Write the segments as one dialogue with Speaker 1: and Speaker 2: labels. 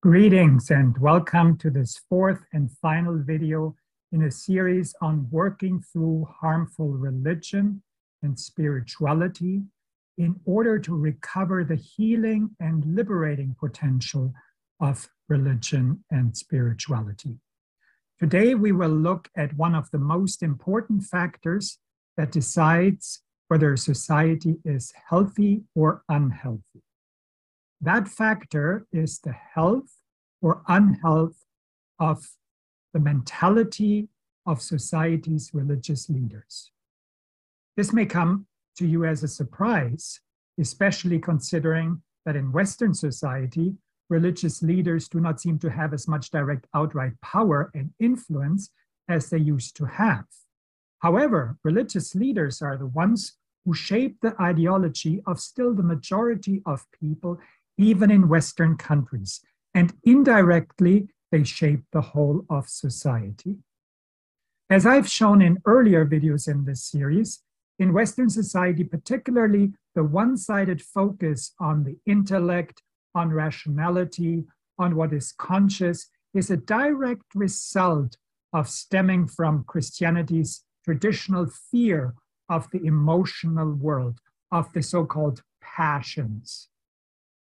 Speaker 1: Greetings and welcome to this fourth and final video in a series on working through harmful religion and spirituality in order to recover the healing and liberating potential of religion and spirituality. Today we will look at one of the most important factors that decides whether a society is healthy or unhealthy. That factor is the health or unhealth of the mentality of society's religious leaders. This may come to you as a surprise, especially considering that in Western society, religious leaders do not seem to have as much direct outright power and influence as they used to have. However, religious leaders are the ones who shape the ideology of still the majority of people, even in Western countries, and indirectly, they shape the whole of society. As I've shown in earlier videos in this series, in Western society, particularly the one-sided focus on the intellect, on rationality, on what is conscious, is a direct result of stemming from Christianity's traditional fear of the emotional world, of the so-called passions.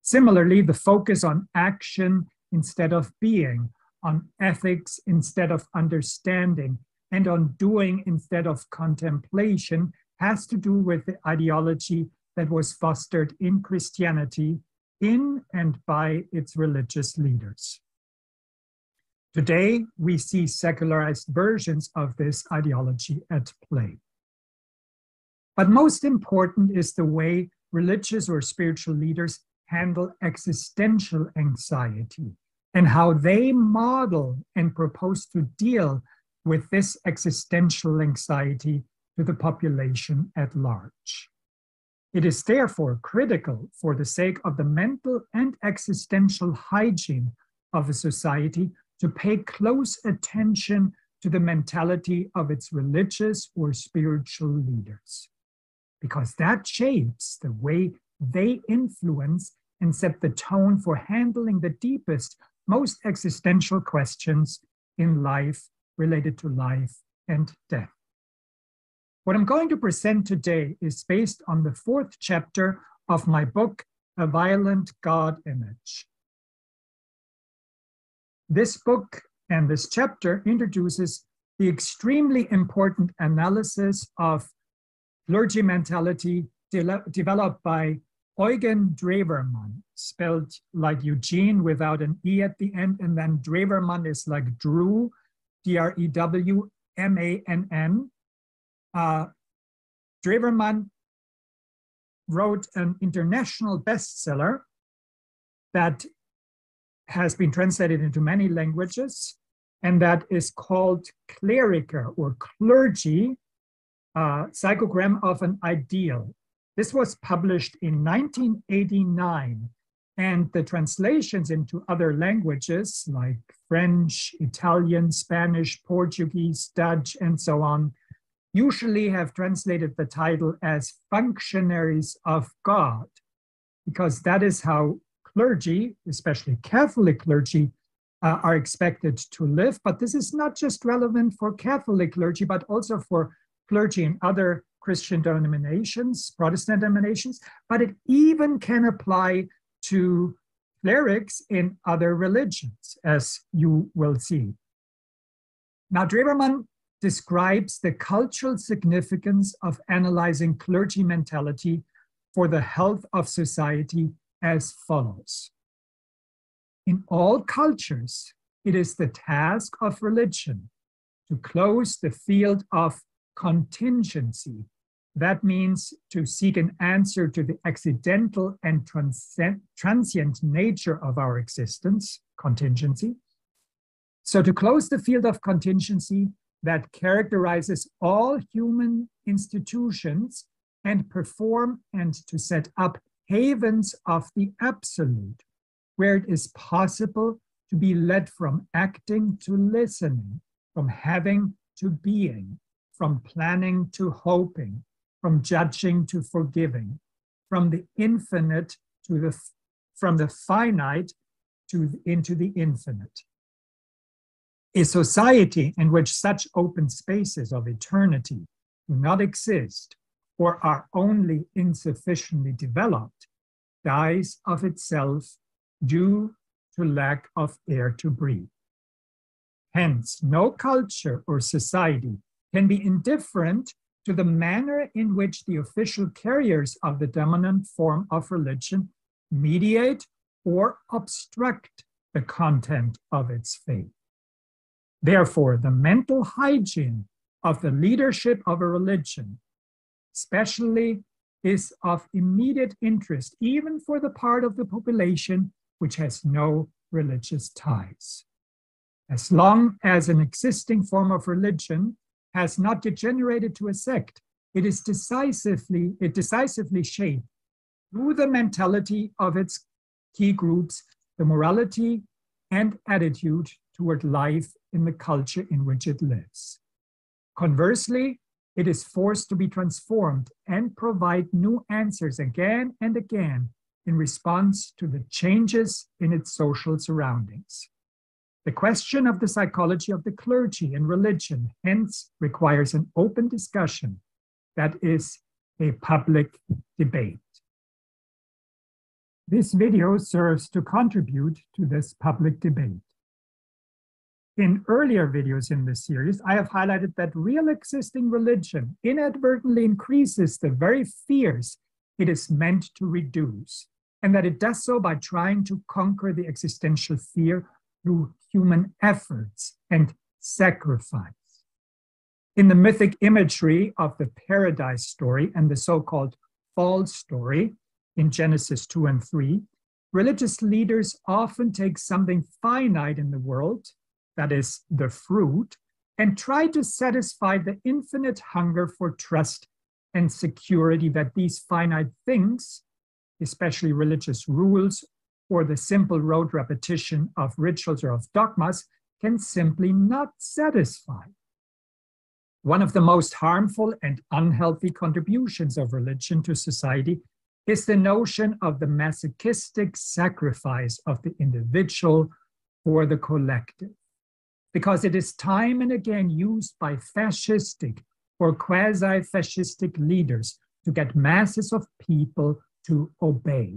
Speaker 1: Similarly, the focus on action instead of being, on ethics instead of understanding, and on doing instead of contemplation has to do with the ideology that was fostered in Christianity in and by its religious leaders. Today, we see secularized versions of this ideology at play. But most important is the way religious or spiritual leaders handle existential anxiety and how they model and propose to deal with this existential anxiety to the population at large. It is therefore critical for the sake of the mental and existential hygiene of a society to pay close attention to the mentality of its religious or spiritual leaders, because that shapes the way they influence and set the tone for handling the deepest, most existential questions in life related to life and death. What I'm going to present today is based on the fourth chapter of my book, A Violent God Image. This book and this chapter introduces the extremely important analysis of clergy mentality developed by Eugen Drewermann, spelled like Eugene without an E at the end, and then Drewermann is like Drew, D-R-E-W-M-A-N-N. Drewermann wrote an international bestseller that has been translated into many languages, and that is called Clergy or Clergy, Psychogram of an Ideal. This was published in 1989, and the translations into other languages like French, Italian, Spanish, Portuguese, Dutch, and so on, usually have translated the title as Functionaries of God, because that is how clergy, especially Catholic clergy, are expected to live. But this is not just relevant for Catholic clergy, but also for clergy in other Christian denominations, Protestant denominations, but it even can apply to clerics in other religions, as you will see. Now, Drewermann describes the cultural significance of analyzing clergy mentality for the health of society as follows. In all cultures, it is the task of religion to close the field of contingency. That means to seek an answer to the accidental and transient nature of our existence, contingency. So to close the field of contingency that characterizes all human institutions and perform and to set up havens of the absolute, where it is possible to be led from acting to listening, from having to being, from planning to hoping, from judging to forgiving, from the infinite to from the finite into the infinite. A society in which such open spaces of eternity do not exist or are only insufficiently developed dies of itself due to lack of air to breathe. Hence, no culture or society can be indifferent to the manner in which the official carriers of the dominant form of religion mediate or obstruct the content of its faith. Therefore, the mental hygiene of the leadership of a religion, especially, is of immediate interest, even for the part of the population which has no religious ties. As long as an existing form of religion has not degenerated to a sect, it decisively shaped through the mentality of its key groups, the morality and attitude toward life in the culture in which it lives. Conversely, it is forced to be transformed and provide new answers again and again in response to the changes in its social surroundings. The question of the psychology of the clergy in religion hence requires an open discussion that is a public debate. This video serves to contribute to this public debate. In earlier videos in this series, I have highlighted that real existing religion inadvertently increases the very fears it is meant to reduce, and that it does so by trying to conquer the existential fear through human efforts and sacrifice. In the mythic imagery of the paradise story and the so-called fall story in Genesis 2 and 3, religious leaders often take something finite in the world, that is, the fruit, and try to satisfy the infinite hunger for trust and security that these finite things, especially religious rules or the simple rote repetition of rituals or of dogmas, can simply not satisfy. One of the most harmful and unhealthy contributions of religion to society is the notion of the masochistic sacrifice of the individual for the collective, because it is time and again used by fascistic or quasi-fascistic leaders to get masses of people to obey.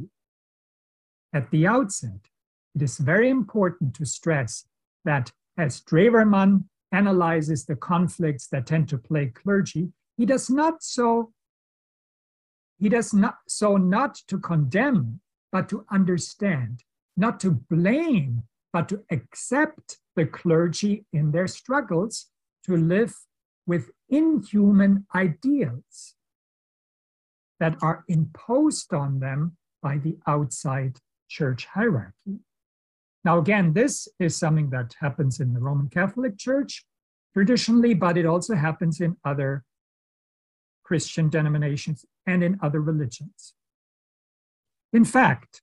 Speaker 1: At the outset, it is very important to stress that as Drewermann analyzes the conflicts that tend to plague clergy, he does not so not to condemn, but to understand, not to blame, but to accept the clergy in their struggles to live with inhuman ideals that are imposed on them by the outside church hierarchy. Now, again, this is something that happens in the Roman Catholic Church traditionally, but it also happens in other Christian denominations and in other religions. In fact,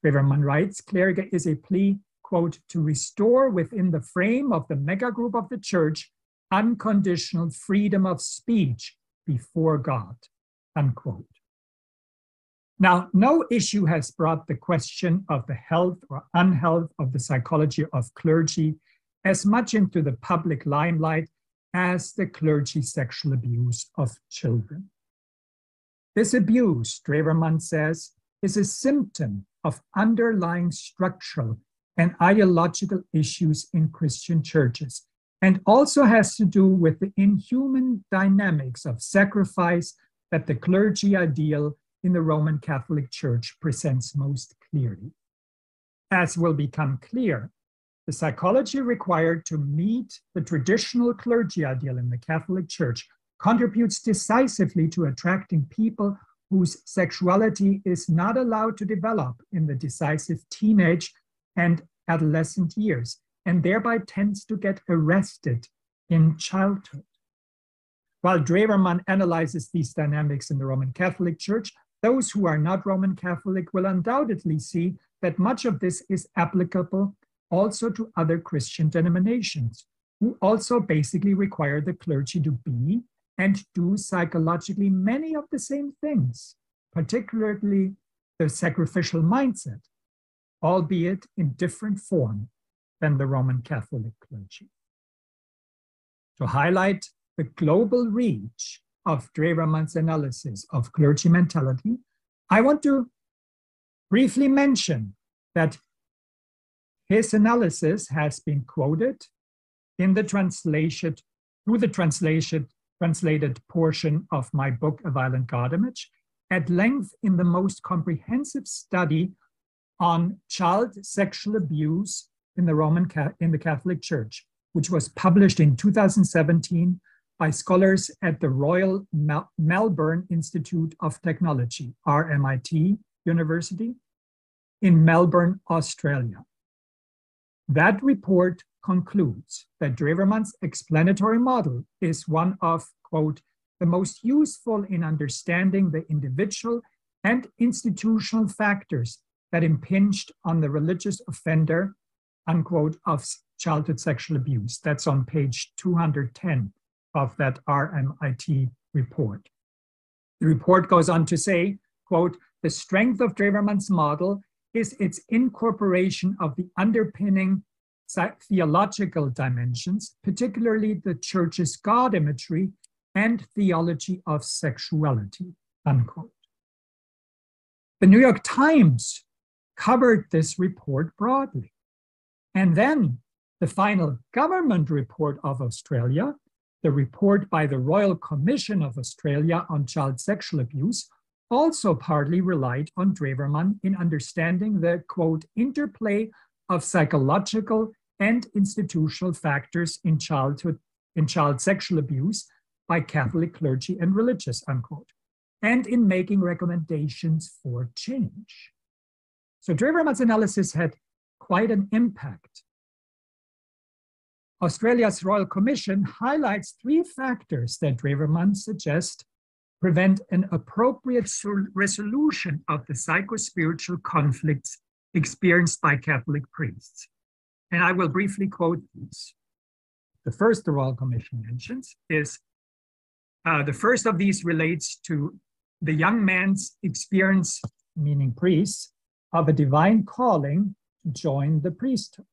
Speaker 1: Drewermann writes, Clergy is a plea, quote, to restore within the frame of the megagroup of the church unconditional freedom of speech before God, unquote. Now, no issue has brought the question of the health or unhealth of the psychology of clergy as much into the public limelight as the clergy's sexual abuse of children. This abuse, Drewermann says, is a symptom of underlying structural and ideological issues in Christian churches, and also has to do with the inhuman dynamics of sacrifice that the clergy ideal in the Roman Catholic Church presents most clearly. As will become clear, the psychology required to meet the traditional clergy ideal in the Catholic Church contributes decisively to attracting people whose sexuality is not allowed to develop in the decisive teenage and adolescent years, and thereby tends to get arrested in childhood. While Drewermann analyzes these dynamics in the Roman Catholic Church, those who are not Roman Catholic will undoubtedly see that much of this is applicable also to other Christian denominations, who also basically require the clergy to be and do psychologically many of the same things, particularly the sacrificial mindset. albeit in different form than the Roman Catholic clergy. To highlight the global reach of Drewermann's analysis of clergy mentality, I want to briefly mention that his analysis has been quoted in the translated portion of my book, A Violent God Image, at length in the most comprehensive study on child sexual abuse in the Catholic Church, which was published in 2017 by scholars at the Royal Melbourne Institute of Technology, RMIT University, in Melbourne, Australia. That report concludes that Drewermann's explanatory model is one of, quote, the most useful in understanding the individual and institutional factors that impinged on the religious offender, unquote, of childhood sexual abuse. That's on page 210 of that RMIT report. The report goes on to say, quote, the strength of Drewermann's model is its incorporation of the underpinning theological dimensions, particularly the church's God imagery and theology of sexuality, unquote. The New York Times covered this report broadly. And then the final government report of Australia, the report by the Royal Commission of Australia on Child Sexual Abuse, also partly relied on Drewermann in understanding the, quote, interplay of psychological and institutional factors in child sexual abuse by Catholic clergy and religious, unquote, and in making recommendations for change. So Drewermann's analysis had quite an impact. Australia's Royal Commission highlights 3 factors that Drewermann suggests prevent an appropriate resolution of the psycho-spiritual conflicts experienced by Catholic priests. And I will briefly quote these. The first the Royal Commission mentions is, the first of these relates to the young man's experience, meaning priests, of a divine calling to join the priesthood.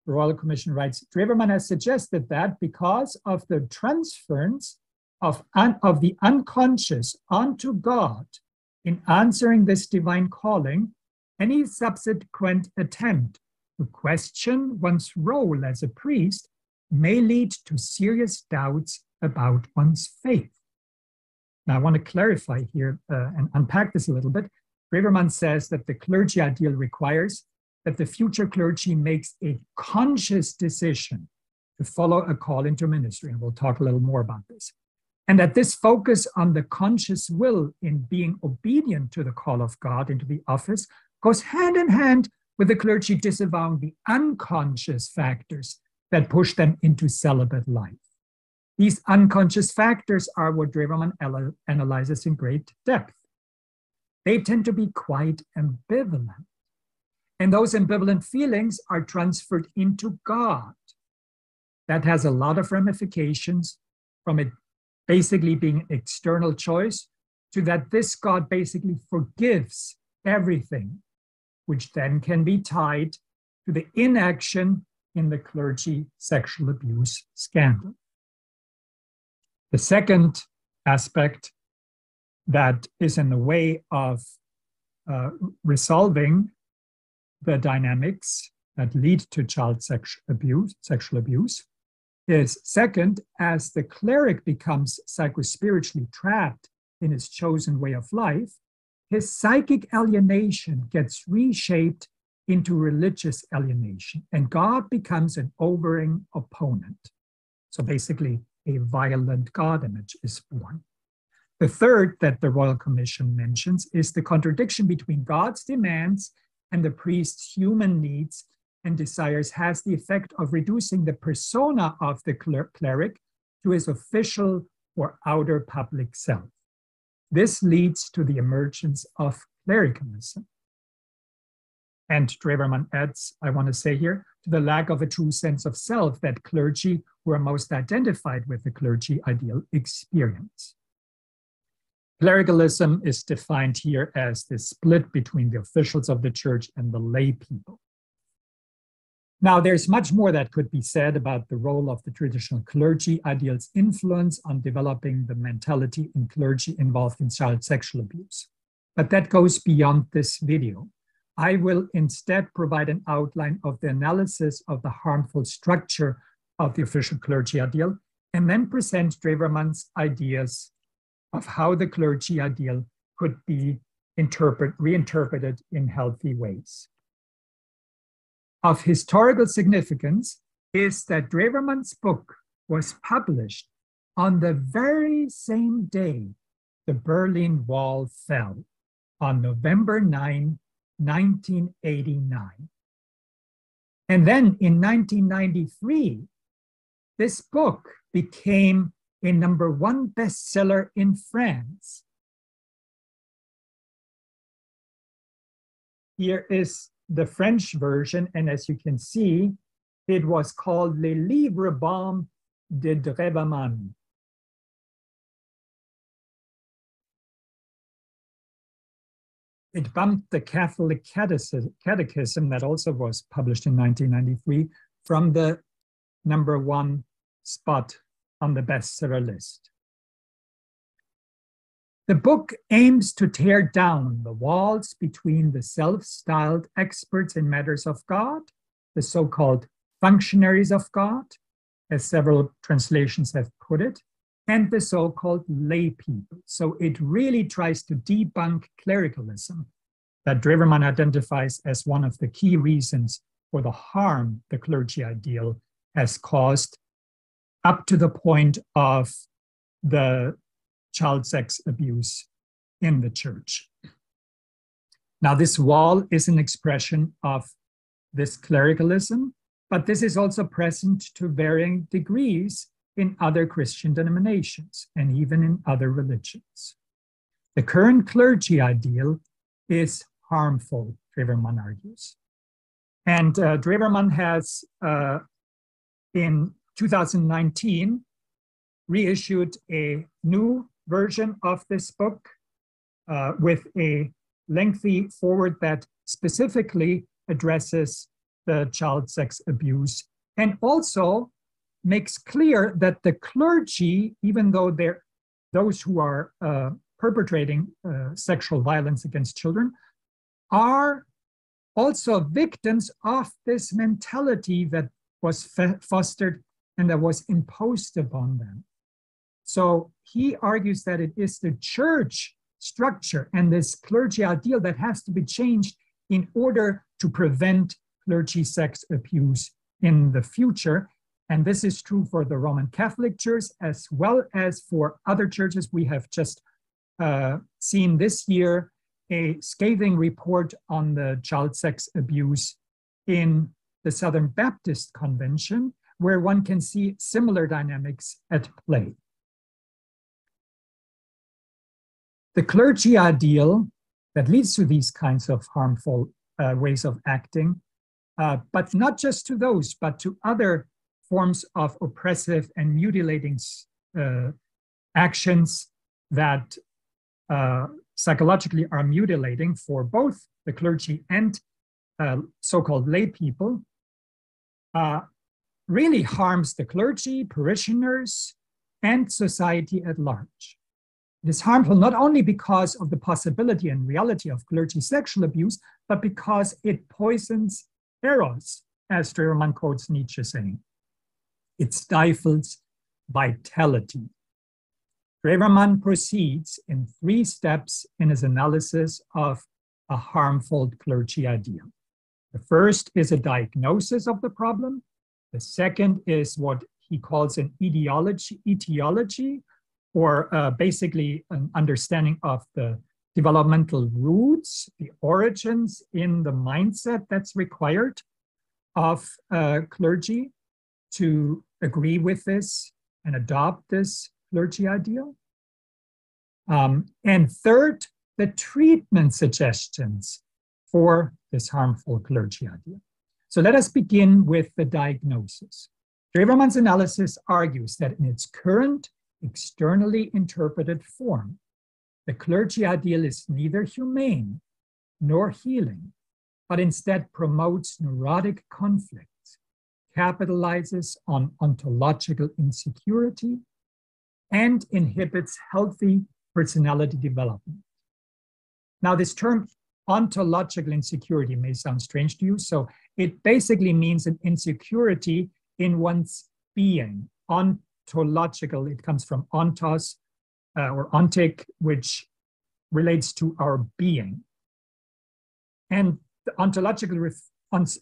Speaker 1: The Royal Commission writes, Drewermann has suggested that because of the transference of the unconscious onto God in answering this divine calling, any subsequent attempt to question one's role as a priest may lead to serious doubts about one's faith. Now, I want to clarify here and unpack this a little bit. Drewermann says that the clergy ideal requires that the future clergy makes a conscious decision to follow a call into ministry, and we'll talk a little more about this. And that this focus on the conscious will in being obedient to the call of God into the office goes hand in hand with the clergy disavowing the unconscious factors that push them into celibate life. These unconscious factors are what Drewermann analyzes in great depth. They tend to be quite ambivalent. And those ambivalent feelings are transferred into God. That has a lot of ramifications, from it basically being an external choice to that this God basically forgives everything, which then can be tied to the inaction in the clergy sexual abuse scandal. The second aspect that is in the way of resolving the dynamics that lead to child sexual abuse is, second, as the cleric becomes psychospiritually trapped in his chosen way of life, his psychic alienation gets reshaped into religious alienation, and God becomes an overing opponent. So basically, a violent God image is born. The third that the Royal Commission mentions is the contradiction between God's demands and the priest's human needs and desires has the effect of reducing the persona of the cleric to his official or outer public self. This leads to the emergence of clericalism. And Drewermann adds, I want to say here, to the lack of a true sense of self that clergy who are most identified with the clergy ideal experience. Clericalism is defined here as the split between the officials of the church and the lay people. Now, there's much more that could be said about the role of the traditional clergy ideal's influence on developing the mentality in clergy involved in child sexual abuse. But that goes beyond this video. I will instead provide an outline of the analysis of the harmful structure of the official clergy ideal, and then present Drewermann's ideas of how the clergy ideal could be reinterpreted in healthy ways. Of historical significance is that Drewermann's book was published on the very same day the Berlin Wall fell, on November 9, 1989. And then in 1993, this book became a #1 bestseller in France. Here is the French version, and as you can see, it was called Les Livres Baumes de Drewermann. It bumped the Catholic Catechism that also was published in 1993 from the #1 spot on the bestseller list. The book aims to tear down the walls between the self-styled experts in matters of God, the so-called functionaries of God, as several translations have put it, and the so-called lay people. So it really tries to debunk clericalism that Drewermann identifies as one of the key reasons for the harm the clergy ideal has caused up to the point of the child sex abuse in the church. Now, this wall is an expression of this clericalism, but this is also present to varying degrees in other Christian denominations and even in other religions. The current clergy ideal is harmful, Drewermann argues. And Drewermann has, in 2019, reissued a new version of this book with a lengthy foreword that specifically addresses the child sex abuse and also makes clear that the clergy, even though they're those who are perpetrating sexual violence against children, are also victims of this mentality that was fostered and that was imposed upon them. So he argues that it is the church structure and this clergy ideal that has to be changed in order to prevent clergy sex abuse in the future. And this is true for the Roman Catholic Church as well as for other churches. We have just seen this year a scathing report on the child sex abuse in the Southern Baptist Convention, where one can see similar dynamics at play. The clergy ideal that leads to these kinds of harmful ways of acting, but not just to those, but to other forms of oppressive and mutilating actions that psychologically are mutilating for both the clergy and so-called lay people, really harms the clergy, parishioners, and society at large. It is harmful not only because of the possibility and reality of clergy sexual abuse, but because it poisons eros, as Drewermann quotes Nietzsche saying. It stifles vitality. Drewermann proceeds in 3 steps in his analysis of a harmful clergy ideal. The first is a diagnosis of the problem. The second is what he calls an etiology, or basically an understanding of the developmental roots, the origins in the mindset that's required of clergy to agree with this and adopt this clergy ideal. And third, the treatment suggestions for this harmful clergy ideal. So let us begin with the diagnosis. Drewermann's analysis argues that in its current externally interpreted form, The clergy ideal is neither humane nor healing, but instead promotes neurotic conflicts, capitalizes on ontological insecurity, and inhibits healthy personality development. Now, this term ontological insecurity may sound strange to you. So it basically means an insecurity in one's being. Ontological, it comes from ontos or ontic, which relates to our being. And the ontological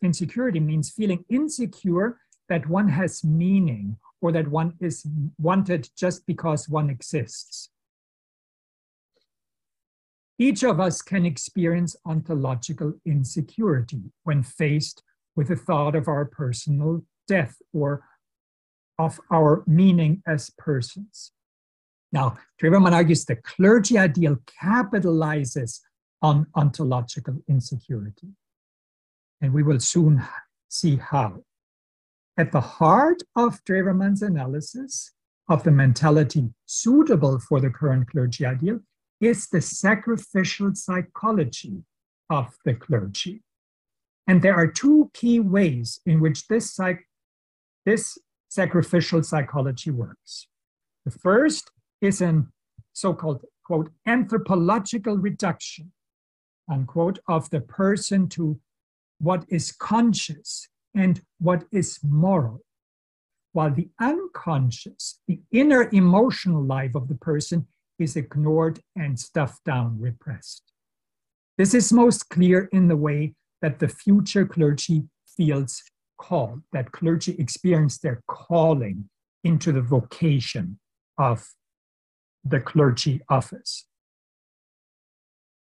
Speaker 1: insecurity means feeling insecure that one has meaning or that one is wanted just because one exists. Each of us can experience ontological insecurity when faced with the thought of our personal death or of our meaning as persons. Now, Drewermann argues the clergy ideal capitalizes on ontological insecurity. And we will soon see how. At the heart of Drewermann's analysis of the mentality suitable for the current clergy ideal is the sacrificial psychology of the clergy. And there are two key ways in which this sacrificial psychology works. The first is an so-called, quote, anthropological reduction, unquote, of the person to what is conscious and what is moral, while the unconscious, the inner emotional life of the person is ignored and stuffed down, repressed. This is most clear in the way that the future clergy feels called, that clergy experience their calling into the vocation of the clergy office.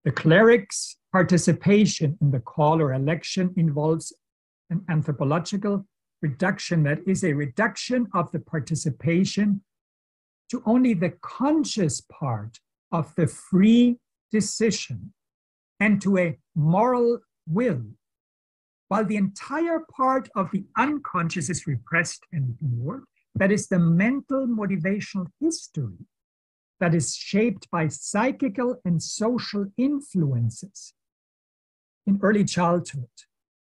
Speaker 1: The cleric's participation in the call or election involves an anthropological reduction, that is a reduction of the participation to only the conscious part of the free decision and to a moral will, while the entire part of the unconscious is repressed and ignored. That is the mental motivational history that is shaped by psychical and social influences in early childhood,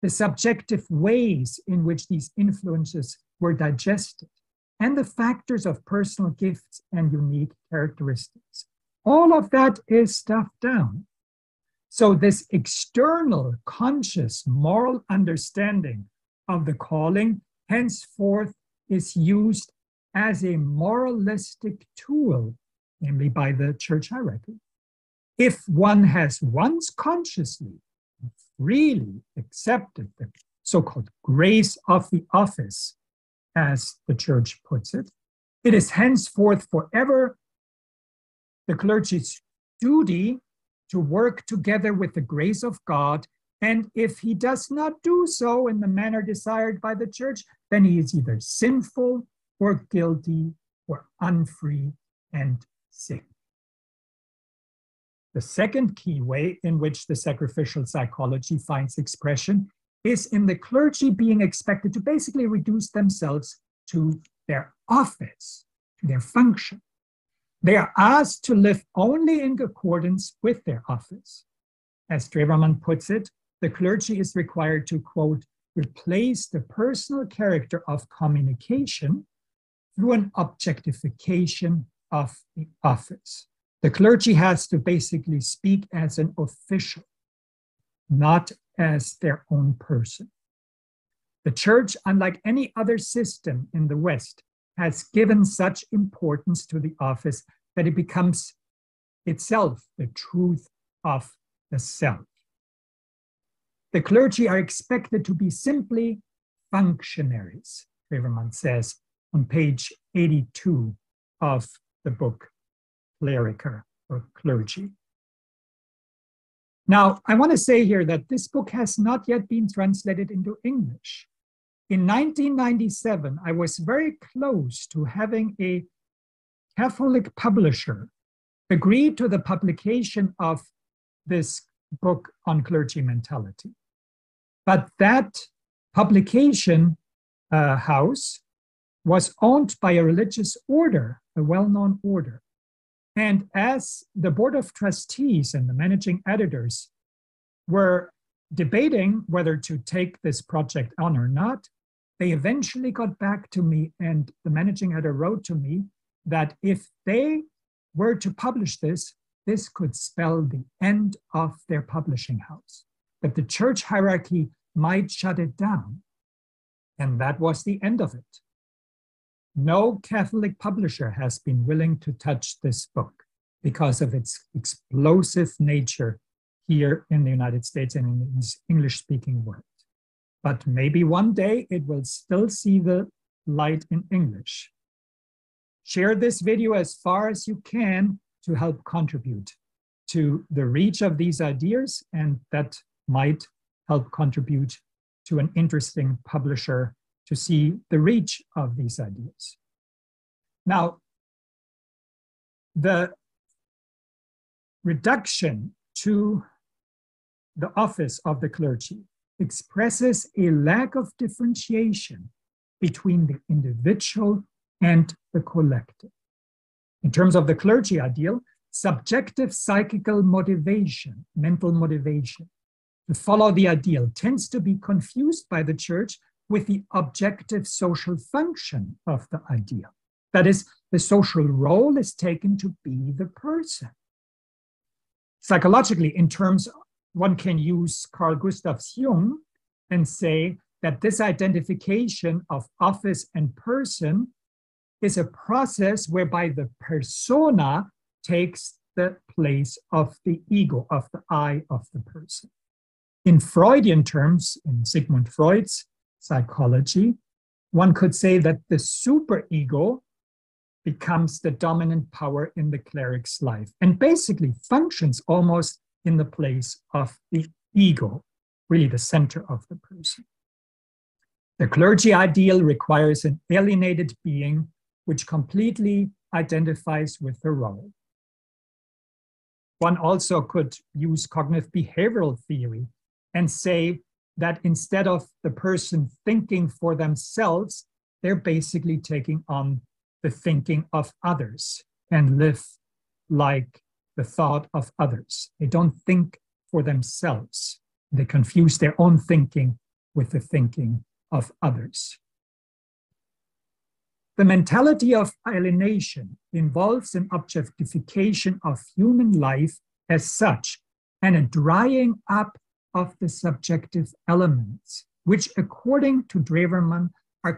Speaker 1: the subjective ways in which these influences were digested, and the factors of personal gifts and unique characteristics. All of that is stuffed down. So this external, conscious, moral understanding of the calling henceforth is used as a moralistic tool, namely by the church hierarchy. If one has once consciously, freely accepted the so-called grace of the office, as the church puts it, it is henceforth forever the clergy's duty to work together with the grace of God. And if he does not do so in the manner desired by the church, then he is either sinful or guilty or unfree and sick. The second key way in which the sacrificial psychology finds expression is in the clergy being expected to basically reduce themselves to their office, to their function. They are asked to live only in accordance with their office. As Drewermann puts it, the clergy is required to, quote, replace the personal character of communication through an objectification of the office. The clergy has to basically speak as an official, not as their own person. The church, unlike any other system in the West, has given such importance to the office that it becomes itself the truth of the self. The clergy are expected to be simply functionaries, Drewermann says on page 82 of the book Clerica, or Clergy. Now, I want to say here that this book has not yet been translated into English. In 1997, I was very close to having a Catholic publisher agree to the publication of this book on clergy mentality. But that publication house was owned by a religious order, a well-known order. And as the board of trustees and the managing editors were debating whether to take this project on or not, they eventually got back to me, and the managing editor wrote to me that if they were to publish this, this could spell the end of their publishing house, that the church hierarchy might shut it down. And that was the end of it. No Catholic publisher has been willing to touch this book because of its explosive nature here in the United States and in the English-speaking world. But maybe one day it will still see the light in English. Share this video as far as you can to help contribute to the reach of these ideas, and that might help contribute to an interesting publisher to see the reach of these ideas. Now, the reduction to the office of the clergy expresses a lack of differentiation between the individual and the collective. In terms of the clergy ideal, subjective psychical motivation, mental motivation, to follow the ideal tends to be confused by the church with the objective social function of the ideal. That is, the social role is taken to be the person. Psychologically, in terms, one can use Carl Gustav Jung and say that this identification of office and person is a process whereby the persona takes the place of the ego, of the I of the person. In Freudian terms, in Sigmund Freud's psychology, one could say that the superego becomes the dominant power in the cleric's life and basically functions almost in the place of the ego, really the center of the person. The clergy ideal requires an alienated being which completely identifies with the role. One also could use cognitive behavioral theory and say that instead of the person thinking for themselves, they're basically taking on the thinking of others and live like the thought of others. They don't think for themselves. They confuse their own thinking with the thinking of others. The mentality of alienation involves an objectification of human life as such and a drying up of the subjective elements, which according to Drewermann are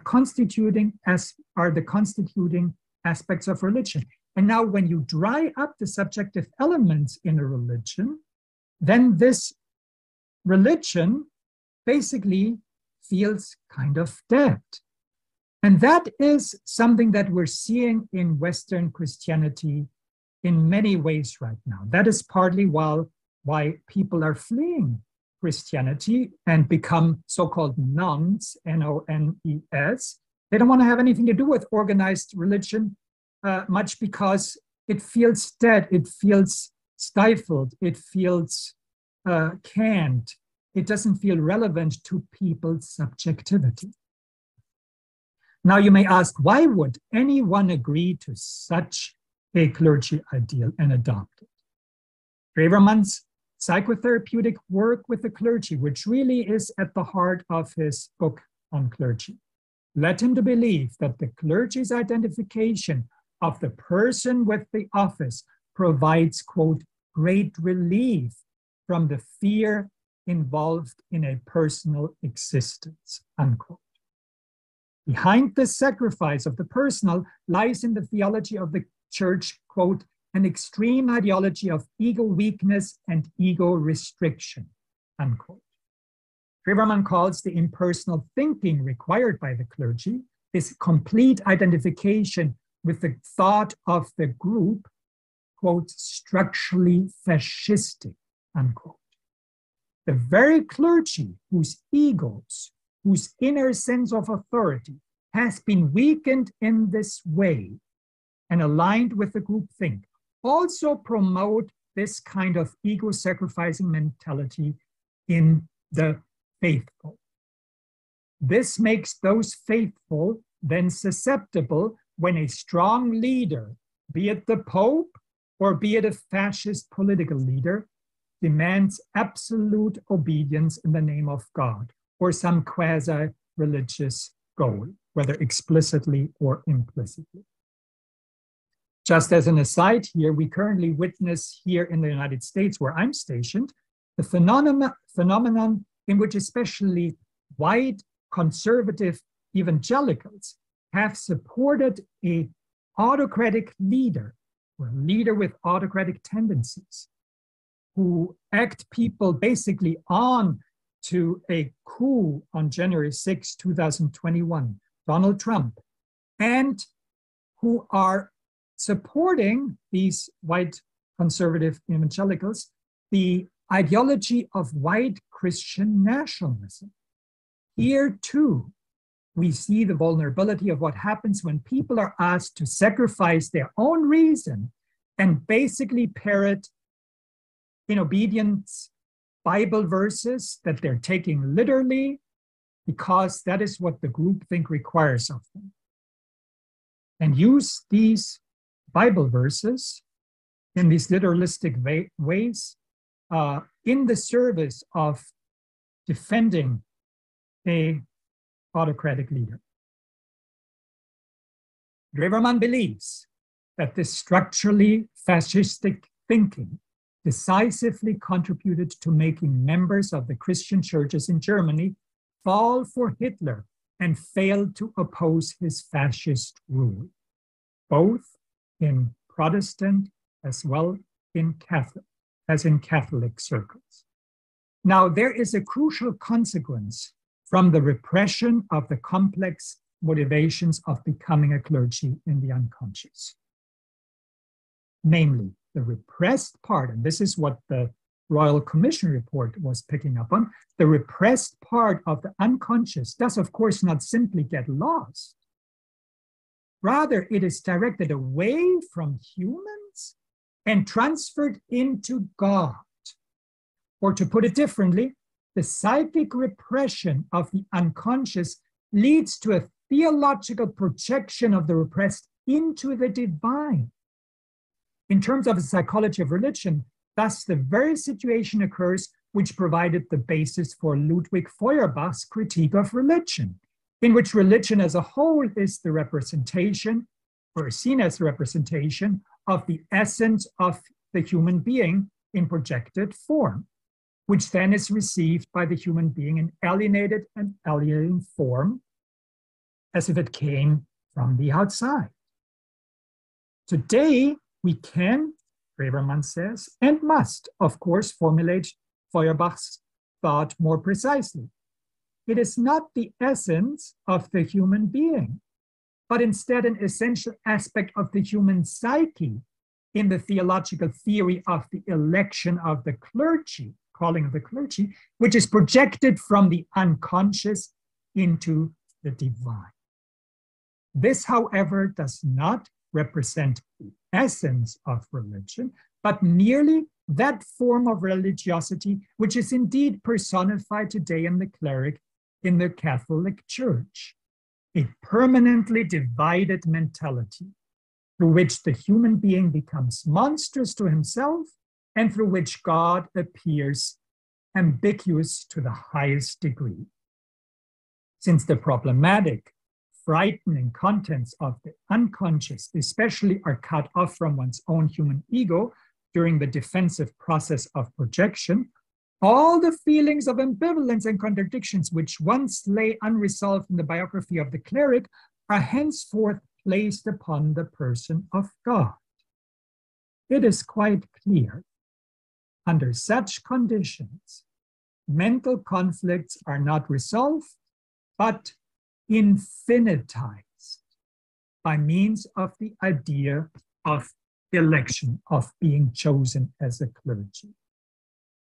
Speaker 1: the constituting aspects of religion. And now when you dry up the subjective elements in a religion, then this religion basically feels kind of dead. And that is something that we're seeing in Western Christianity in many ways right now. That is partly why people are fleeing Christianity and become so-called nones, N-O-N-E-S. They don't want to have anything to do with organized religion much because it feels dead, it feels stifled, it feels canned. It doesn't feel relevant to people's subjectivity. Now you may ask, why would anyone agree to such a clergy ideal and adopt it? Drewermann's psychotherapeutic work with the clergy, which really is at the heart of his book on clergy, led him to believe that the clergy's identification of the person with the office provides, quote, great relief from the fear involved in a personal existence, unquote. Behind the sacrifice of the personal lies in the theology of the church, quote, an extreme ideology of ego weakness and ego restriction, unquote. Drewermann calls the impersonal thinking required by the clergy, this complete identification with the thought of the group, quote, structurally fascistic, unquote. The very clergy whose egos, whose inner sense of authority has been weakened in this way and aligned with the groupthink, also promote this kind of ego-sacrificing mentality in the faithful. This makes those faithful then susceptible when a strong leader, be it the Pope or be it a fascist political leader, demands absolute obedience in the name of God or some quasi-religious goal, whether explicitly or implicitly. Just as an aside here, we currently witness here in the United States, where I'm stationed, the phenomenon in which especially white conservative evangelicals have supported a autocratic leader, or a leader with autocratic tendencies, who act people basically on to a coup on January 6, 2021, Donald Trump, and who are supporting these white conservative evangelicals, the ideology of white Christian nationalism. Here too, we see the vulnerability of what happens when people are asked to sacrifice their own reason and basically parrot in obedience Bible verses that they're taking literally because that is what the groupthink requires of them. And use these Bible verses in these literalistic ways in the service of defending a autocratic leader. Drewermann believes that this structurally fascistic thinking decisively contributed to making members of the Christian churches in Germany fall for Hitler and fail to oppose his fascist rule, both in Protestant as well in Catholic circles. Now, there is a crucial consequence from the repression of the complex motivations of becoming a clergy in the unconscious. Namely, the repressed part, and this is what the Royal Commission report was picking up on, the repressed part of the unconscious does, of course, not simply get lost. Rather, it is directed away from humans and transferred into God. Or to put it differently, the psychic repression of the unconscious leads to a theological projection of the repressed into the divine. In terms of the psychology of religion, thus the very situation occurs which provided the basis for Ludwig Feuerbach's critique of religion, in which religion as a whole is the representation, or seen as the representation, of the essence of the human being in projected form, which then is received by the human being in alienated and alienating form, as if it came from the outside. Today, we can, Drewermann says, and must, of course, formulate Feuerbach's thought more precisely. It is not the essence of the human being, but instead an essential aspect of the human psyche in the theological theory of the election of the clergy, calling of the clergy, which is projected from the unconscious into the divine. This, however, does not represent the essence of religion, but merely that form of religiosity which is indeed personified today in the cleric in the Catholic Church, a permanently divided mentality through which the human being becomes monstrous to himself and through which God appears ambiguous to the highest degree. Since the problematic, frightening contents of the unconscious especially are cut off from one's own human ego during the defensive process of projection, all the feelings of ambivalence and contradictions which once lay unresolved in the biography of the cleric are henceforth placed upon the person of God. It is quite clear, under such conditions, mental conflicts are not resolved, but infinitized by means of the idea of election, of being chosen as a clergy.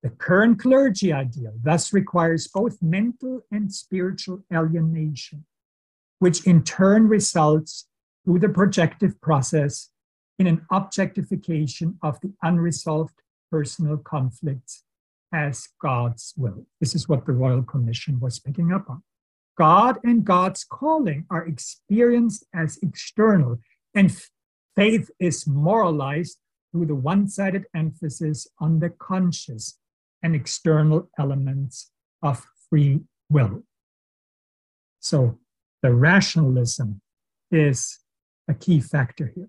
Speaker 1: The current clergy ideal thus requires both mental and spiritual alienation, which in turn results through the projective process in an objectification of the unresolved personal conflicts as God's will. This is what the Royal Commission was picking up on. God and God's calling are experienced as external, and faith is moralized through the one-sided emphasis on the conscious and external elements of free will. So the rationalism is a key factor here.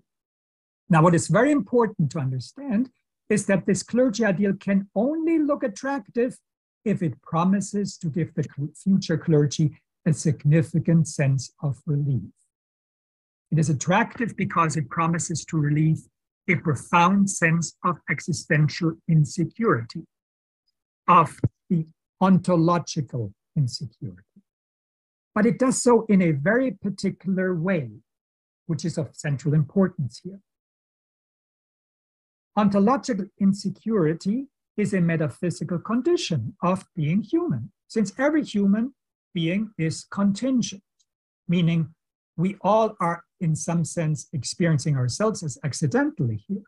Speaker 1: Now, what is very important to understand is that this clergy ideal can only look attractive if it promises to give the future clergy a significant sense of relief. It is attractive because it promises to relieve a profound sense of existential insecurity, of the ontological insecurity. But it does so in a very particular way, which is of central importance here. Ontological insecurity is a metaphysical condition of being human, since every human being is contingent, meaning we all are in some sense experiencing ourselves as accidentally here.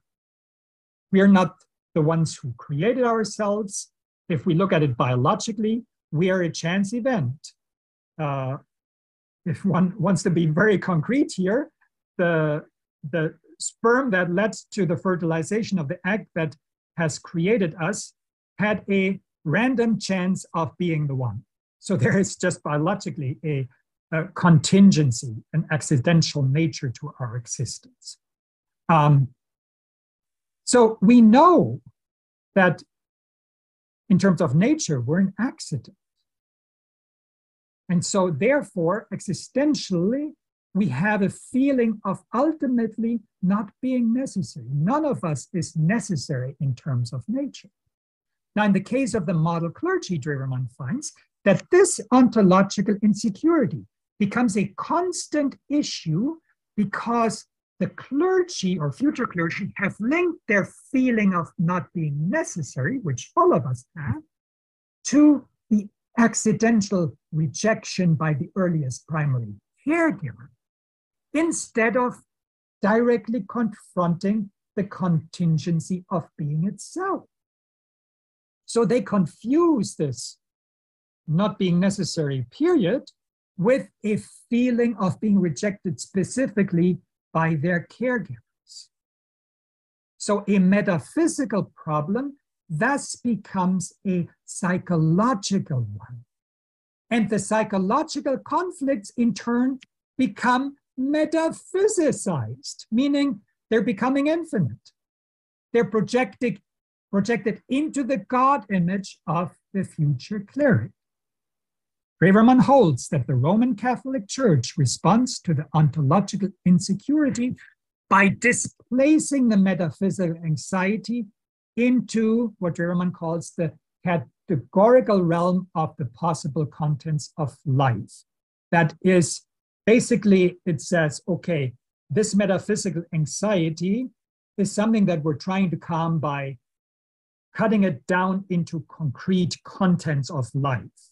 Speaker 1: We are not the ones who created ourselves. If we look at it biologically, we are a chance event. If one wants to be very concrete here, the sperm that led to the fertilization of the egg that has created us had a random chance of being the one. So there is just biologically a contingency, an accidental nature to our existence. So we know that in terms of nature, we're an accident. And so therefore, existentially, we have a feeling of ultimately not being necessary. None of us is necessary in terms of nature. Now, in the case of the model clergy, Drewermann finds that this ontological insecurity becomes a constant issue because the clergy or future clergy have linked their feeling of not being necessary, which all of us have, to the accidental rejection by the earliest primary caregiver, instead of directly confronting the contingency of being itself. So they confuse this not being necessary period with a feeling of being rejected specifically by their caregivers. So a metaphysical problem thus becomes a psychological one. And the psychological conflicts in turn become metaphysicized, meaning they're becoming infinite. They're projected into the God image of the future cleric. Drewermann holds that the Roman Catholic Church responds to the ontological insecurity by displacing the metaphysical anxiety into what Drewermann calls the categorical realm of the possible contents of life. That is, basically, it says, okay, this metaphysical anxiety is something that we're trying to calm by cutting it down into concrete contents of life.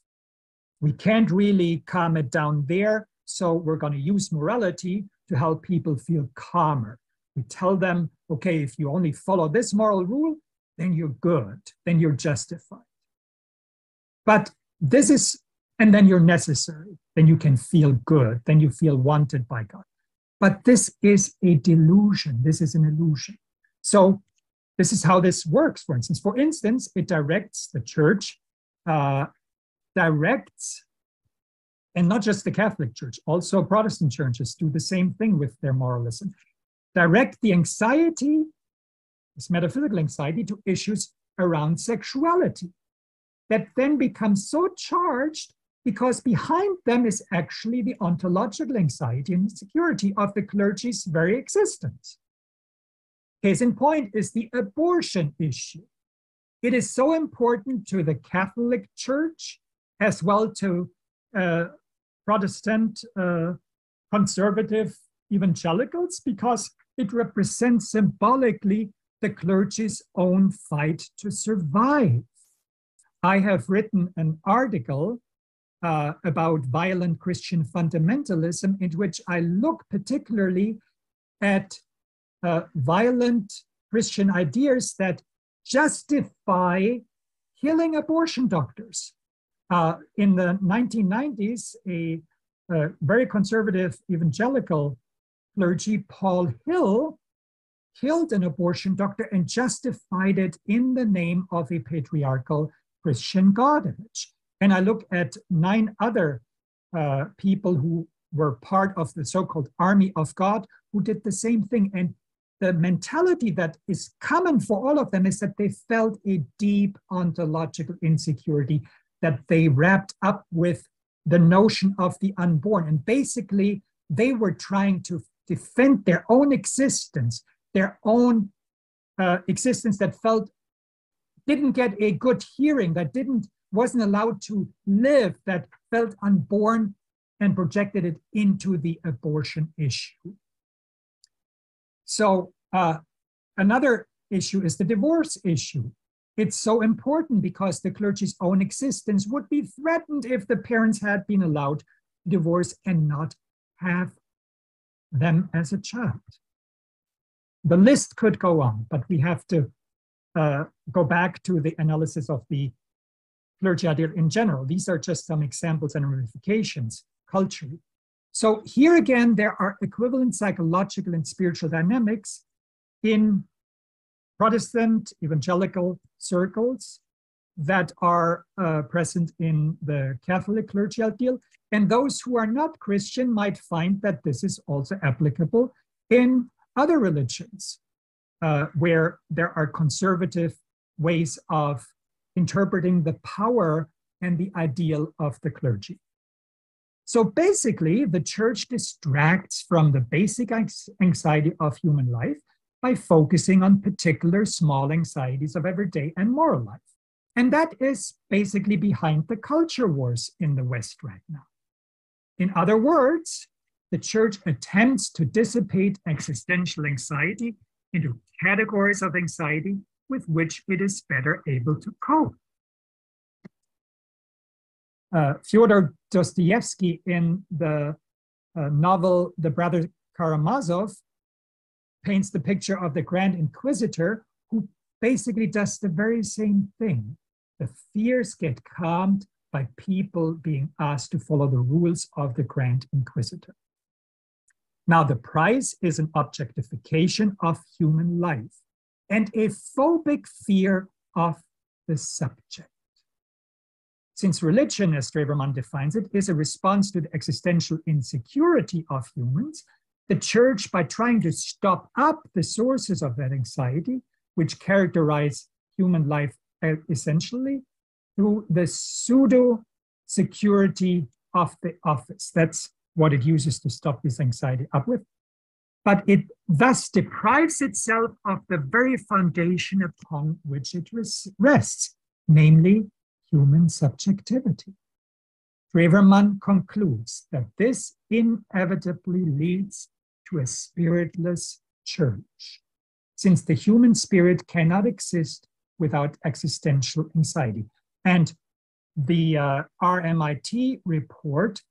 Speaker 1: We can't really calm it down there, so we're going to use morality to help people feel calmer. We tell them, okay, if you only follow this moral rule, then you're good, then you're justified. But this is, and then you're necessary, then you can feel good, then you feel wanted by God. But this is a delusion, this is an illusion. So this is how this works, for instance. For instance, it directs the church, directs, and not just the Catholic Church, also Protestant churches do the same thing with their moralism, direct the anxiety, this metaphysical anxiety, to issues around sexuality that then becomes so charged because behind them is actually the ontological anxiety and insecurity of the clergy's very existence. Case in point is the abortion issue. It is so important to the Catholic Church as well to Protestant conservative evangelicals because it represents symbolically the clergy's own fight to survive. I have written an article about violent Christian fundamentalism in which I look particularly at violent Christian ideas that justify killing abortion doctors. In the 1990s, a very conservative evangelical clergy, Paul Hill, killed an abortion doctor and justified it in the name of a patriarchal Christian God image. And I look at 9 other people who were part of the so-called army of God who did the same thing. And the mentality that is common for all of them is that they felt a deep ontological insecurity that they wrapped up with the notion of the unborn. And basically, they were trying to defend their own existence, existence that didn't get a good hearing, that wasn't allowed to live, that felt unborn, and projected it into the abortion issue. So another issue is the divorce issue. It's so important because the clergy's own existence would be threatened if the parents had been allowed to divorce and not have them as a child. The list could go on, but we have to go back to the analysis of the clergy idea in general. These are just some examples and ramifications culturally. So here again, there are equivalent psychological and spiritual dynamics in Protestant evangelical circles that are present in the Catholic clergy ideal. And those who are not Christian might find that this is also applicable in other religions, where there are conservative ways of interpreting the power and the ideal of the clergy. So basically, the church distracts from the basic anxiety of human life by focusing on particular small anxieties of everyday and moral life. And that is basically behind the culture wars in the West right now. In other words, the church attempts to dissipate existential anxiety into categories of anxiety with which it is better able to cope. Fyodor Dostoevsky, in the novel The Brother Karamazov, paints the picture of the Grand Inquisitor who basically does the very same thing. The fears get calmed by people being asked to follow the rules of the Grand Inquisitor. Now, the price is an objectification of human life and a phobic fear of the subject. Since religion, as Drewermann defines it, is a response to the existential insecurity of humans, the church, by trying to stop up the sources of that anxiety, which characterize human life essentially, through the pseudo-security of the office. That's what it uses to stop this anxiety up with. But it thus deprives itself of the very foundation upon which it rests, namely human subjectivity. Drewermann concludes that this inevitably leads to a spiritless church, since the human spirit cannot exist without existential anxiety. And the RMIT report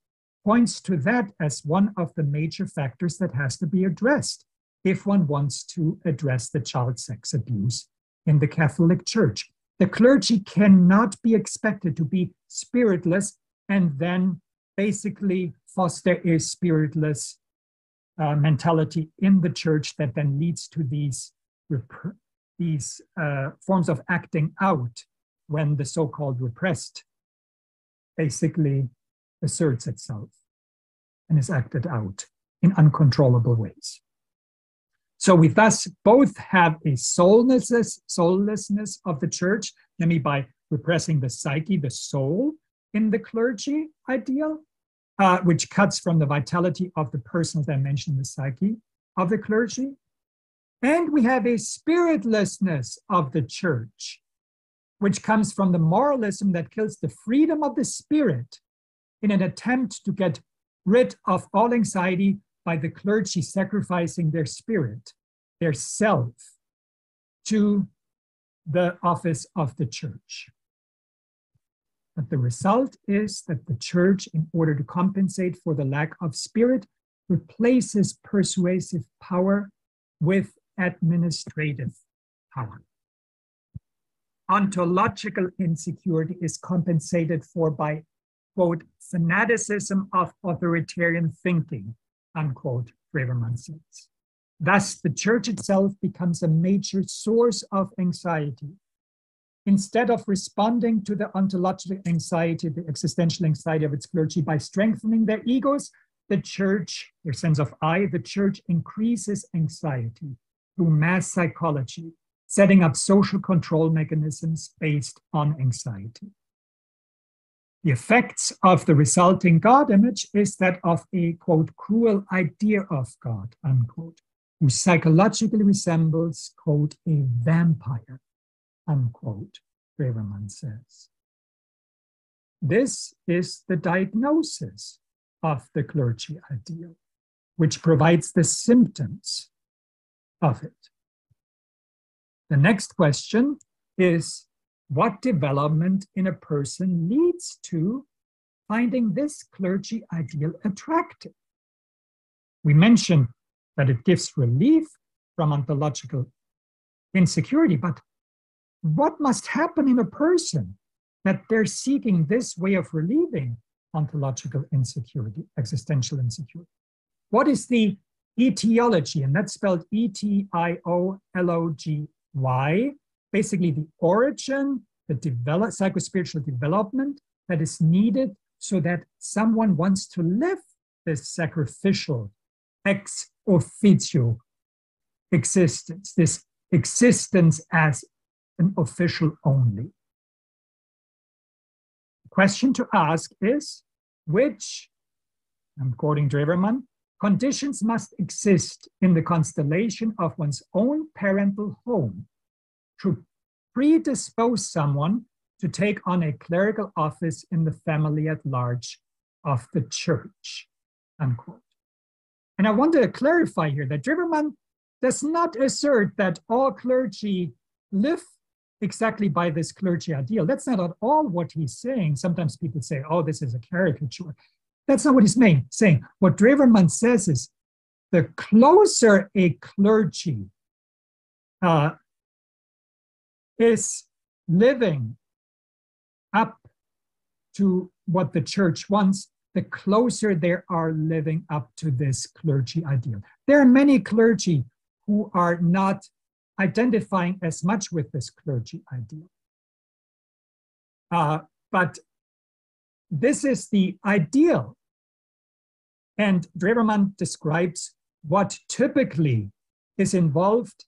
Speaker 1: points to that as one of the major factors that has to be addressed if one wants to address the child sex abuse in the Catholic Church. The clergy cannot be expected to be spiritless and then basically foster a spiritless mentality in the church that then leads to these forms of acting out when the so-called repressed basically asserts itself and is acted out in uncontrollable ways. So we thus both have a soullessness of the church, namely by repressing the psyche, the soul, in the clergy ideal, which cuts from the vitality of the personal dimension, the psyche of the clergy. And we have a spiritlessness of the church, which comes from the moralism that kills the freedom of the spirit in an attempt to get rid of all anxiety by the clergy sacrificing their spirit, their self, to the office of the church. But the result is that the church, in order to compensate for the lack of spirit, replaces persuasive power with administrative power. Ontological insecurity is compensated for by, quote, fanaticism of authoritarian thinking, unquote, Drewermann says. Thus, the church itself becomes a major source of anxiety. Instead of responding to the ontological anxiety, the existential anxiety of its clergy by strengthening their egos, the church, their sense of I, the church increases anxiety through mass psychology, setting up social control mechanisms based on anxiety. The effects of the resulting God image is that of a, quote, cruel idea of God, unquote, who psychologically resembles, quote, a vampire, unquote, Drewermann says. This is the diagnosis of the clergy ideal, which provides the symptoms of it. The next question is, what development in a person leads to finding this clergy ideal attractive? We mentioned that it gives relief from ontological insecurity, but what must happen in a person that they're seeking this way of relieving ontological insecurity, existential insecurity? What is the etiology? And that's spelled E-T-I-O-L-O-G-Y. Basically, the origin, the psychospiritual development that is needed so that someone wants to live this sacrificial ex officio existence, this existence as an official only. The question to ask is, which, I'm quoting Drewermann, conditions must exist in the constellation of one's own parental home to predispose someone to take on a clerical office in the family at large of the church, unquote. And I want to clarify here that Drewermann does not assert that all clergy live exactly by this clergy ideal. That's not at all what he's saying. Sometimes people say, oh, this is a caricature. That's not what he's saying. What Drewermann says is the closer a clergy is living up to what the church wants, the closer they are living up to this clergy ideal. There are many clergy who are not identifying as much with this clergy ideal. But this is the ideal. And Drewermann describes what typically is involved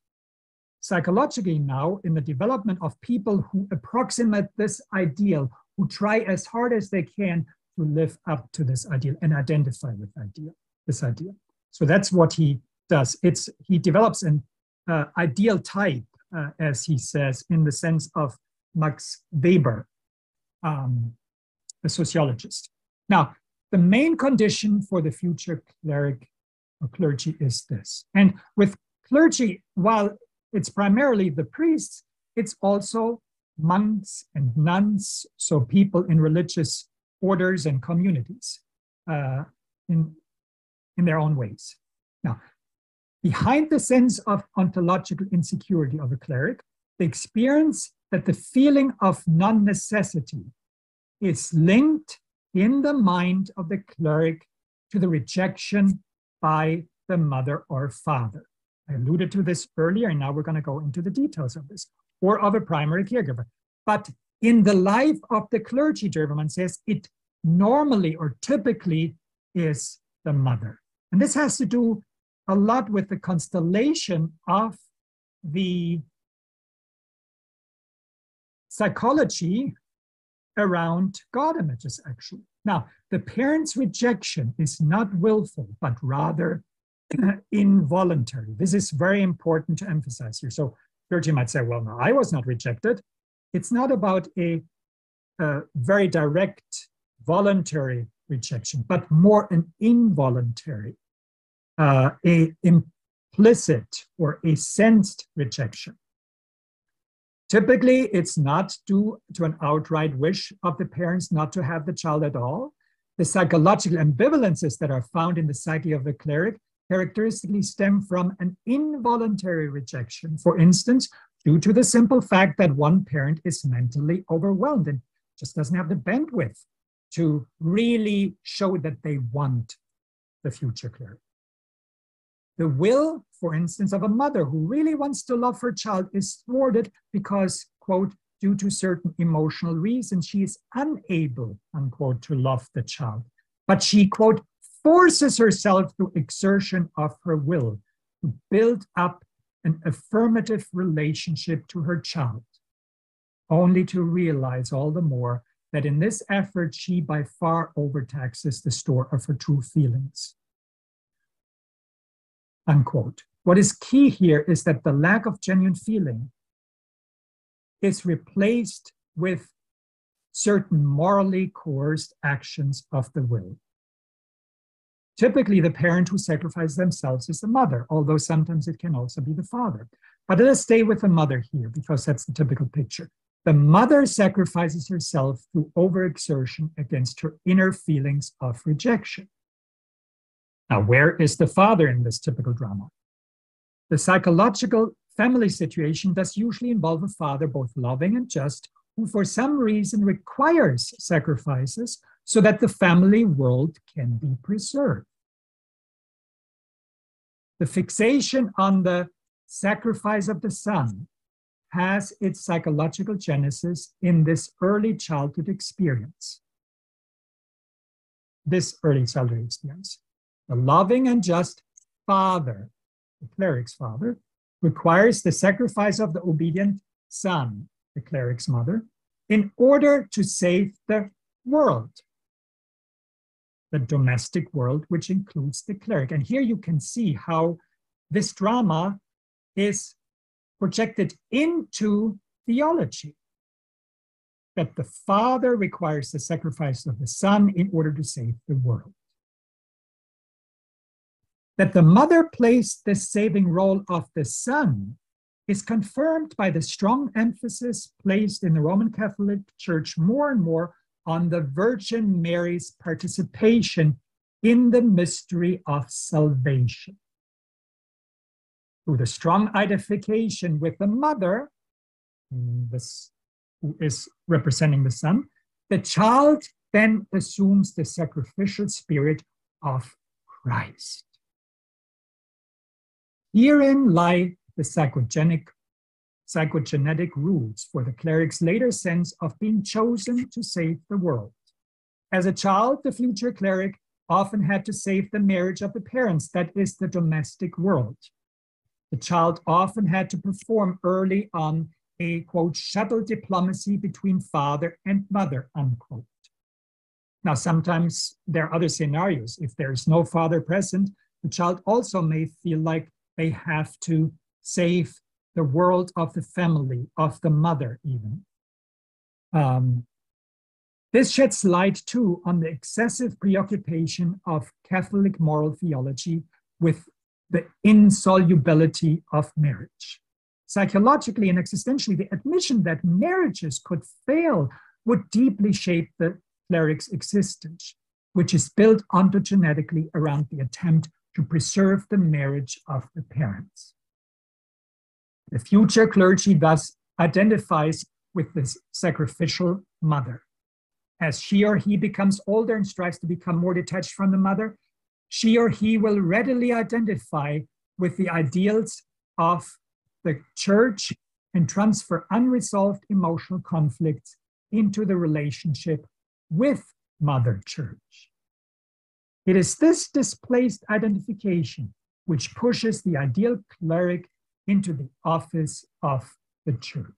Speaker 1: psychologically now in the development of people who approximate this ideal, who try as hard as they can to live up to this ideal and identify with this ideal. So that's what he does. He develops an ideal type, as he says, in the sense of Max Weber, a sociologist. Now, the main condition for the future cleric or clergy is this. And with clergy, while it's primarily the priests, it's also monks and nuns, so people in religious orders and communities in their own ways. Now, behind the sense of ontological insecurity of a cleric, the experience that the feeling of non-necessity is linked in the mind of the cleric to the rejection by the mother or father. I alluded to this earlier, and now we're going to go into the details of this, or of a primary caregiver. But in the life of the clergy, Drewermann says, it normally or typically is the mother. And this has to do a lot with the constellation of the psychology around God images, actually. Now, the parent's rejection is not willful, but rather involuntary. This is very important to emphasize here. So clergy might say, well, no, I was not rejected. It's not about a very direct, voluntary rejection, but more an involuntary, a implicit or a sensed rejection. Typically, it's not due to an outright wish of the parents not to have the child at all. The psychological ambivalences that are found in the psyche of the cleric characteristically stem from an involuntary rejection, for instance, due to the simple fact that one parent is mentally overwhelmed and just doesn't have the bandwidth to really show that they want the future cleric. The will, for instance, of a mother who really wants to love her child is thwarted because, quote, due to certain emotional reasons, she is unable, unquote, to love the child. But she, quote, forces herself through exertion of her will to build up an affirmative relationship to her child, only to realize all the more that in this effort, she by far overtaxes the store of her true feelings. Unquote. What is key here is that the lack of genuine feeling is replaced with certain morally coerced actions of the will. Typically, the parent who sacrifices themselves is the mother, although sometimes it can also be the father. But let us stay with the mother here, because that's the typical picture. The mother sacrifices herself through overexertion against her inner feelings of rejection. Now, where is the father in this typical drama? The psychological family situation does usually involve a father both loving and just, who for some reason requires sacrifices so that the family world can be preserved. The fixation on the sacrifice of the son has its psychological genesis in this early childhood experience. The loving and just father, the cleric's father, requires the sacrifice of the obedient son, the cleric's mother, in order to save the world, the domestic world, which includes the cleric. And here you can see how this drama is projected into theology, that the father requires the sacrifice of the son in order to save the world. That the mother plays the saving role of the son is confirmed by the strong emphasis placed in the Roman Catholic Church more and more on the Virgin Mary's participation in the mystery of salvation. Through the strong identification with the mother, who is representing the son, the child then assumes the sacrificial spirit of Christ. Herein lie the psychogenetic roots for the cleric's later sense of being chosen to save the world. As a child, the future cleric often had to save the marriage of the parents, that is, the domestic world. The child often had to perform early on a, quote, shuttle diplomacy between father and mother, unquote. Now, sometimes there are other scenarios. If there is no father present, the child also may feel like they have to save the world of the family, of the mother even. This sheds light too on the excessive preoccupation of Catholic moral theology with the insolubility of marriage. Psychologically and existentially, the admission that marriages could fail would deeply shape the cleric's existence, which is built ontogenetically around the attempt to preserve the marriage of the parents. The future clergy thus identifies with this sacrificial mother. As she or he becomes older and strives to become more detached from the mother, she or he will readily identify with the ideals of the church and transfer unresolved emotional conflicts into the relationship with Mother Church. It is this displaced identification which pushes the ideal cleric into the office of the church.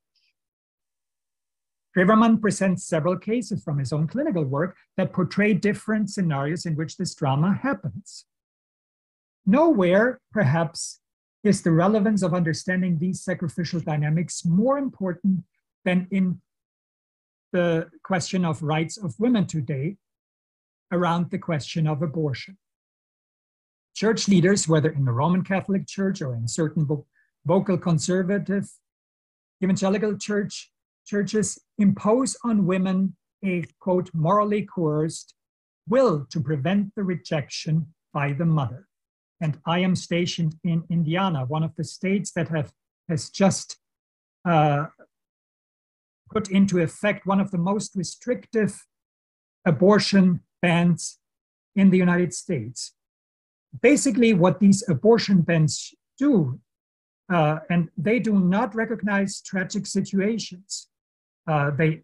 Speaker 1: Drewermann presents several cases from his own clinical work that portray different scenarios in which this drama happens. Nowhere, perhaps, is the relevance of understanding these sacrificial dynamics more important than in the question of rights of women today around the question of abortion. Church leaders, whether in the Roman Catholic Church or in certain vocal conservative evangelical churches, impose on women a, quote, morally coerced will to prevent the rejection by the mother. And I am stationed in Indiana, one of the states that has just put into effect one of the most restrictive abortion bans in the United States. basically what these abortion bans do, and they do not recognize tragic situations. They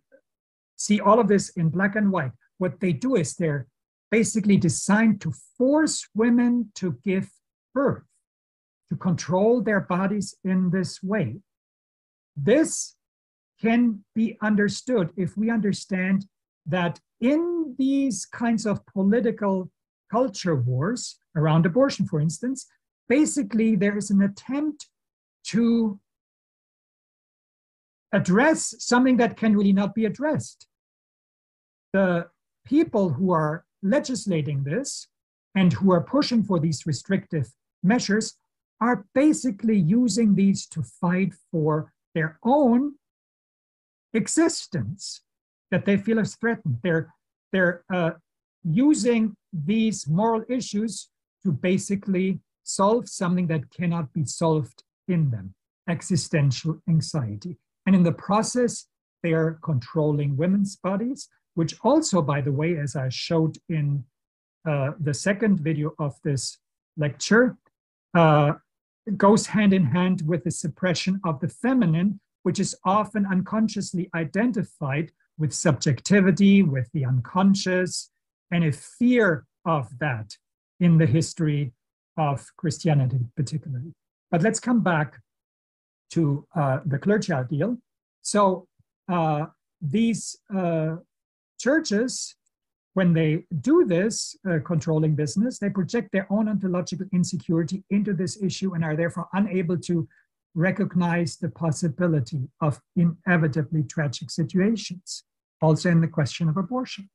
Speaker 1: see all of this in black and white. What they do is they're basically designed to force women to give birth, to control their bodies in this way. This can be understood if we understand that in these kinds of political culture wars around abortion, for instance, basically there is an attempt to address something that can really not be addressed. The people who are legislating this and who are pushing for these restrictive measures are basically using these to fight for their own existence that they feel is threatened. They're using these moral issues to basically solve something that cannot be solved in them, existential anxiety. And in the process, they are controlling women's bodies, which also, by the way, as I showed in the second video of this lecture, goes hand in hand with the suppression of the feminine, which is often unconsciously identified with subjectivity, with the unconscious, and a fear of that in the history of Christianity particularly. But let's come back to the clergy ideal. So these churches, when they do this controlling business, they project their own ontological insecurity into this issue and are therefore unable to recognize the possibility of inevitably tragic situations, also in the question of abortion.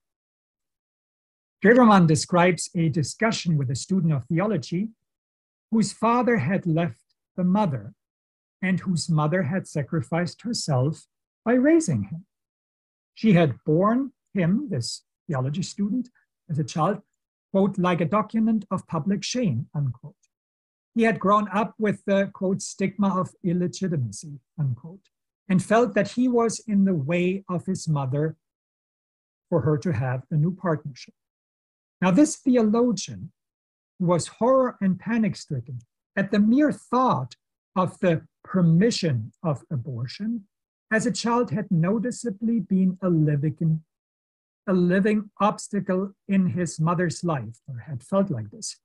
Speaker 1: Drewermann describes a discussion with a student of theology whose father had left the mother and whose mother had sacrificed herself by raising him. She had borne him, this theology student, as a child, quote, like a document of public shame, unquote. He had grown up with the, quote, stigma of illegitimacy, unquote, and felt that he was in the way of his mother for her to have a new partnership. Now, this theologian was horror and panic-stricken at the mere thought of the permission of abortion. As a child, had noticeably been a living obstacle in his mother's life, or had felt like this,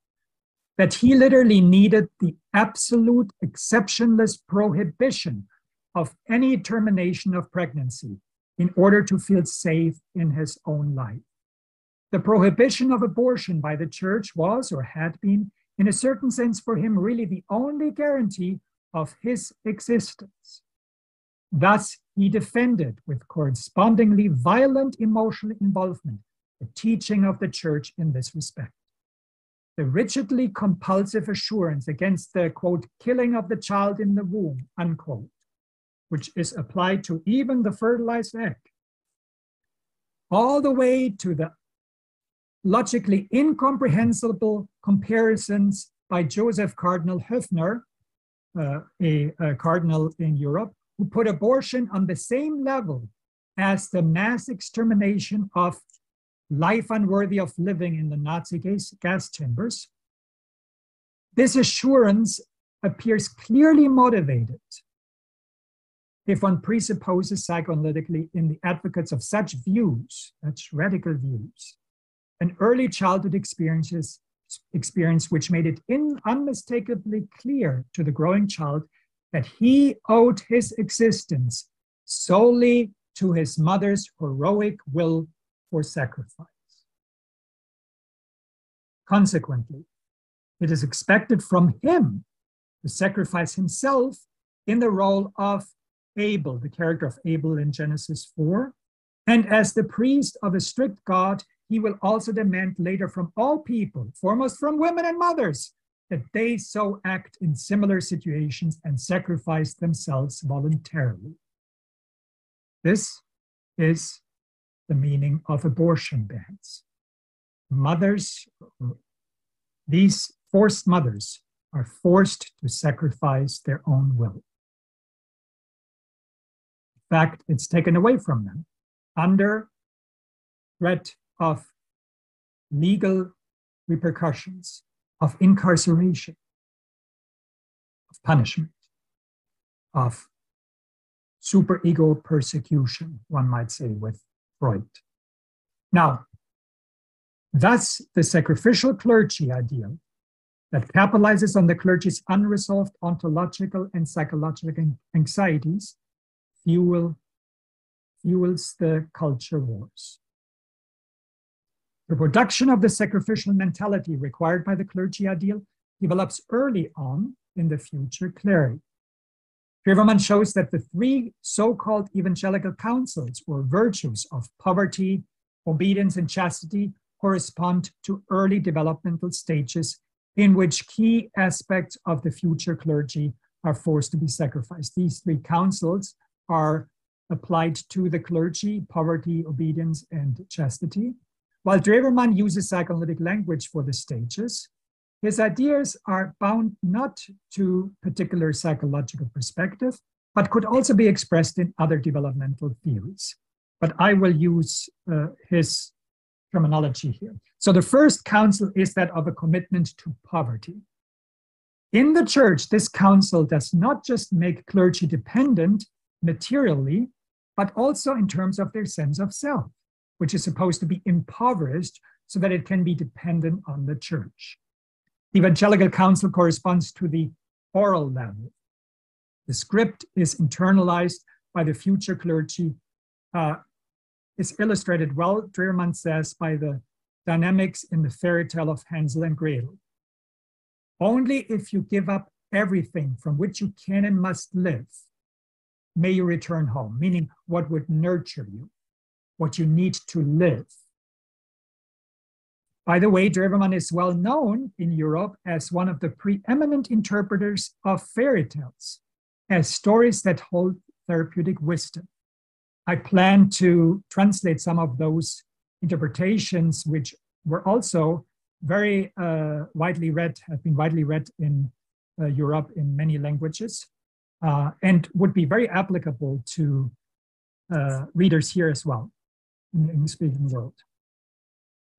Speaker 1: that he literally needed the absolute exceptionless prohibition of any termination of pregnancy in order to feel safe in his own life. The prohibition of abortion by the church was, or had been, in a certain sense for him, really the only guarantee of his existence. Thus, he defended with correspondingly violent emotional involvement the teaching of the church in this respect. The rigidly compulsive assurance against the, quote, killing of the child in the womb, unquote, which is applied to even the fertilized egg, all the way to the logically incomprehensible comparisons by Joseph Cardinal Höfner, a cardinal in Europe, who put abortion on the same level as the mass extermination of life unworthy of living in the Nazi gas chambers. This assurance appears clearly motivated if one presupposes psychoanalytically in the advocates of such views, such radical views, an early childhood experience which made it unmistakably clear to the growing child that he owed his existence solely to his mother's heroic will for sacrifice. Consequently, it is expected from him to sacrifice himself in the role of Abel, the character of Abel in Genesis 4, and as the priest of a strict God, he will also demand later from all people, foremost from women and mothers, that they so act in similar situations and sacrifice themselves voluntarily. This is the meaning of abortion bans. Mothers, these forced mothers, are forced to sacrifice their own will. In fact, it's taken away from them under threat of legal repercussions, of incarceration, of punishment, of superego persecution, one might say with Freud. Now, thus the sacrificial clergy ideal that capitalizes on the clergy's unresolved ontological and psychological anxieties fuels the culture wars. The production of the sacrificial mentality required by the clergy ideal develops early on in the future clergy. Drewermann shows that the three so-called evangelical counsels or virtues of poverty, obedience, and chastity correspond to early developmental stages in which key aspects of the future clergy are forced to be sacrificed. These three counsels are applied to the clergy: poverty, obedience, and chastity. While Drewermann uses psychoanalytic language for the stages, his ideas are bound not to particular psychological perspective, but could also be expressed in other developmental theories. But I will use his terminology here. So the first counsel is that of a commitment to poverty. In the church, this counsel does not just make clergy dependent materially, but also in terms of their sense of self, which is supposed to be impoverished so that it can be dependent on the church. The evangelical counsel corresponds to the oral level. The script is internalized by the future clergy, is illustrated well, Drewermann says, by the dynamics in the fairy tale of Hansel and Gretel. Only if you give up everything from which you can and must live, may you return home, meaning what would nurture you, what you need to live. By the way, Drewermann is well known in Europe as one of the preeminent interpreters of fairy tales, as stories that hold therapeutic wisdom. I plan to translate some of those interpretations, which were also very widely read, have been widely read in Europe in many languages, and would be very applicable to readers here as well in the English-speaking world.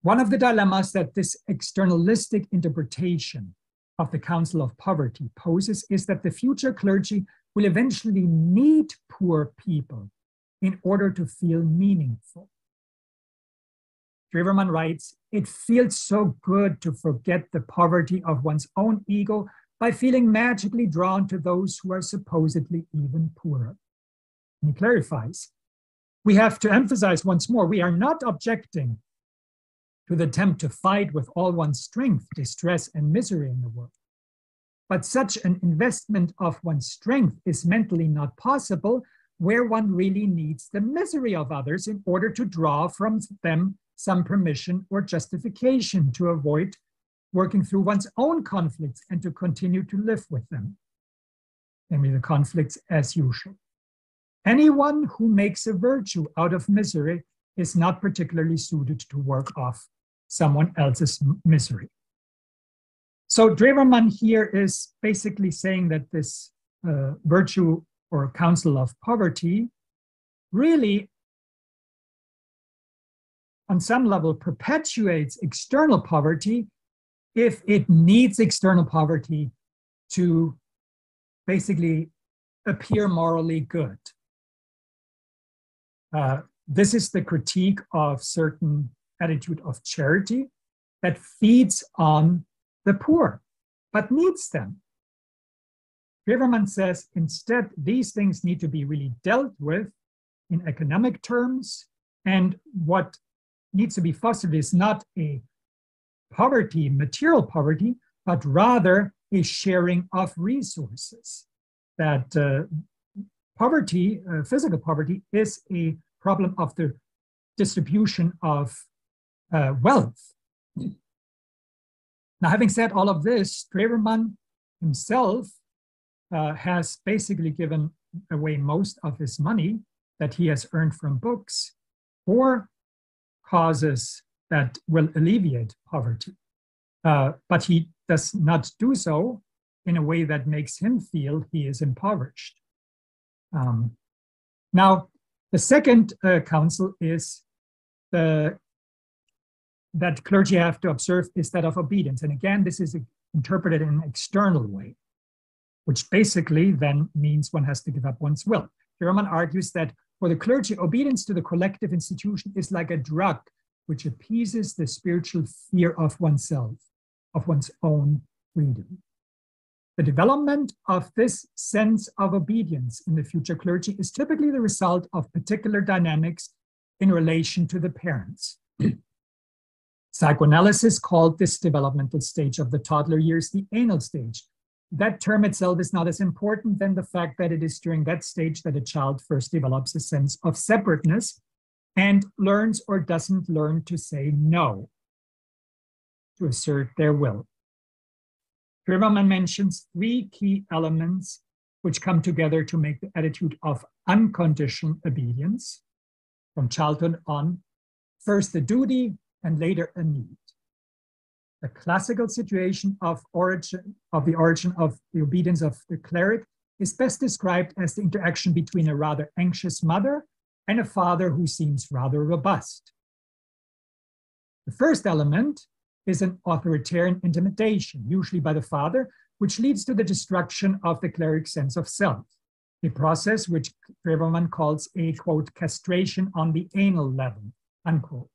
Speaker 1: One of the dilemmas that this externalistic interpretation of the Counsel of Poverty poses is that the future clergy will eventually need poor people in order to feel meaningful. Drewermann writes, "It feels so good to forget the poverty of one's own ego by feeling magically drawn to those who are supposedly even poorer." And he clarifies, "We have to emphasize once more, we are not objecting to the attempt to fight with all one's strength, distress, and misery in the world. But such an investment of one's strength is mentally not possible where one really needs the misery of others in order to draw from them some permission or justification to avoid working through one's own conflicts and to continue to live with them, namely the conflicts as usual. Anyone who makes a virtue out of misery is not particularly suited to work off someone else's misery." So Drewermann here is basically saying that this virtue or counsel of poverty really, on some level, perpetuates external poverty if it needs external poverty to basically appear morally good. This is the critique of certain attitude of charity that feeds on the poor, but needs them. Drewermann says, instead, these things need to be really dealt with in economic terms, and what needs to be fostered is not a poverty, material poverty, but rather a sharing of resources. That poverty, physical poverty, is a problem of the distribution of wealth. Now, having said all of this, Drewermann himself has basically given away most of his money that he has earned from books for causes that will alleviate poverty. But he does not do so in a way that makes him feel he is impoverished. Now, the second counsel is the that clergy have to observe is that of obedience. And again, this is interpreted in an external way, which basically then means one has to give up one's will. Drewermann argues that for the clergy, obedience to the collective institution is like a drug which appeases the spiritual fear of oneself, of one's own freedom. The development of this sense of obedience in the future clergy is typically the result of particular dynamics in relation to the parents. Psychoanalysis called this developmental stage of the toddler years the anal stage. That term itself is not as important than the fact that it is during that stage that a child first develops a sense of separateness and learns or doesn't learn to say no, to assert their will. Drewermann mentions three key elements which come together to make the attitude of unconditional obedience from childhood on, first a duty and later a need. The classical situation of the origin of the obedience of the cleric is best described as the interaction between a rather anxious mother and a father who seems rather robust. The first element is an authoritarian intimidation, usually by the father, which leads to the destruction of the cleric's sense of self, a process which Drewermann calls a, quote, castration on the anal level, unquote.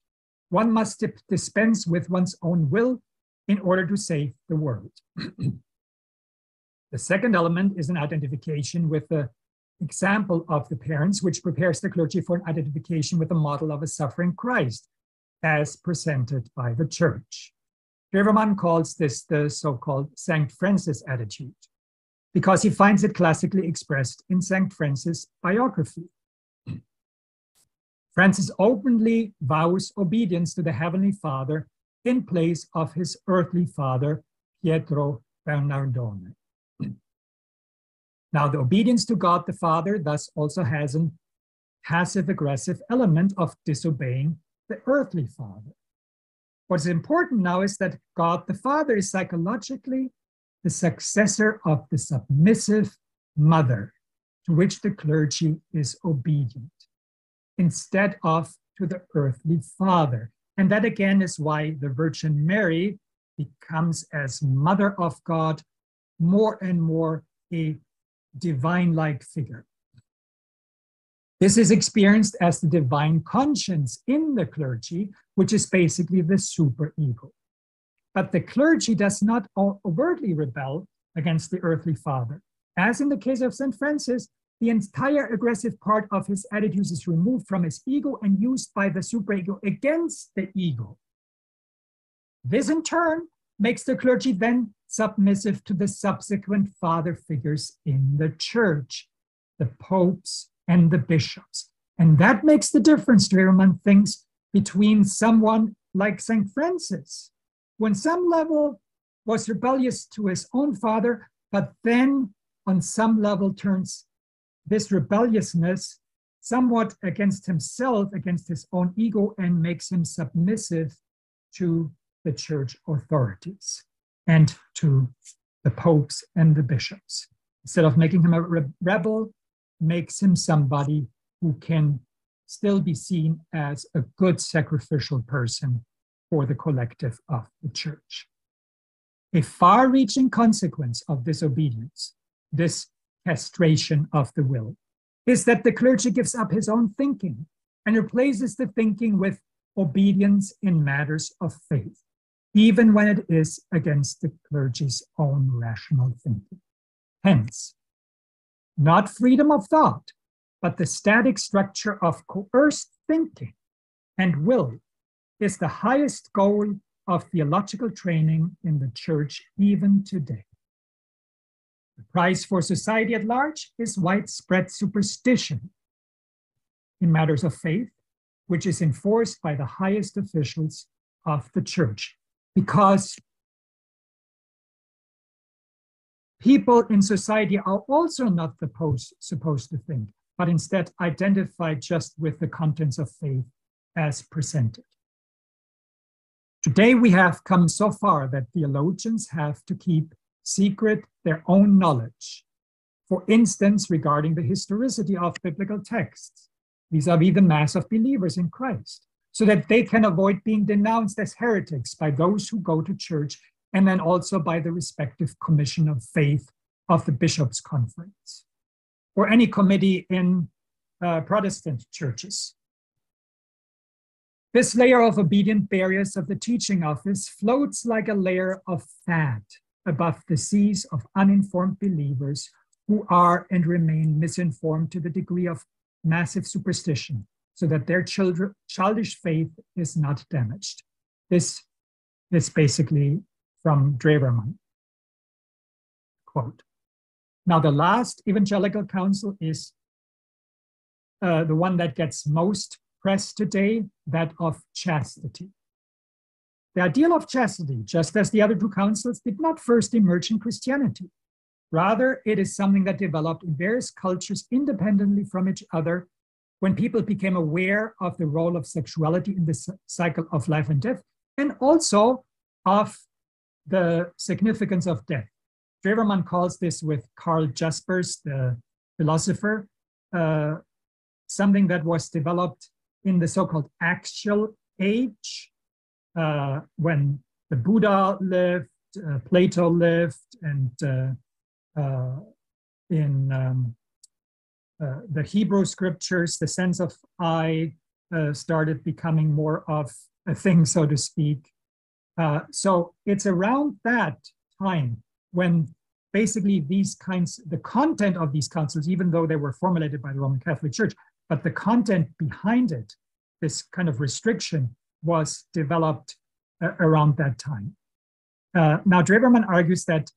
Speaker 1: One must dispense with one's own will in order to save the world. The second element is an identification with the example of the parents, which prepares the clergy for an identification with the model of a suffering Christ, as presented by the church. Drewermann calls this the so-called St. Francis attitude, because he finds it classically expressed in St. Francis' Biography. Francis openly vows obedience to the Heavenly Father in place of his earthly father, Pietro Bernardone. Now, the obedience to God the Father thus also has a passive-aggressive element of disobeying the earthly father. What is important now is that God the Father is psychologically the successor of the submissive mother to which the clergy is obedient, instead of to the earthly father. And that again is why the Virgin Mary becomes, as Mother of God, more and more a divine-like figure. This is experienced as the divine conscience in the clergy, which is basically the superego. But the clergy does not overtly rebel against the earthly father. As in the case of St. Francis, the entire aggressive part of his attitudes is removed from his ego and used by the superego against the ego. This in turn makes the clergy then submissive to the subsequent father figures in the church, the popes and the bishops. And that makes the difference, Drewermann thinks, between someone like St. Francis, who on some level was rebellious to his own father, but then on some level turns this rebelliousness somewhat against himself, against his own ego, and makes him submissive to the church authorities and to the popes and the bishops. Instead of making him a rebel, makes him somebody who can still be seen as a good sacrificial person for the collective of the church. A far-reaching consequence of this obedience, this castration of the will, is that the clergy gives up his own thinking and replaces the thinking with obedience in matters of faith, even when it is against the clergy's own rational thinking. Hence, not freedom of thought, but the static structure of coerced thinking and will is the highest goal of theological training in the church even today. The price for society at large is widespread superstition in matters of faith, which is enforced by the highest officials of the church, because people in society are also not supposed to think, but instead identify just with the contents of faith as presented. Today we have come so far that theologians have to keep secret their own knowledge, for instance, regarding the historicity of biblical texts, vis-a-vis the mass of believers in Christ, so that they can avoid being denounced as heretics by those who go to church, and then also by the respective commission of faith of the bishops' conference or any committee in Protestant churches. This layer of obedient barriers of the teaching office floats like a layer of fat above the seas of uninformed believers who are and remain misinformed to the degree of massive superstition, so that their childish faith is not damaged. This is basically from Drewermann. Quote. Now, the last evangelical counsel is the one that gets most press today, that of chastity. The ideal of chastity, just as the other two councils, did not first emerge in Christianity. Rather, it is something that developed in various cultures independently from each other when people became aware of the role of sexuality in the cycle of life and death, and also of the significance of death. Drewermann calls this, with Karl Jaspers, the philosopher, something that was developed in the so-called actual age, when the Buddha lived, Plato lived, and in the Hebrew scriptures, the sense of I started becoming more of a thing, so to speak. So it's around that time when basically these kinds, the content of these councils, even though they were formulated by the Roman Catholic Church, but the content behind it, this kind of restriction, was developed around that time. Now, Drewermann argues that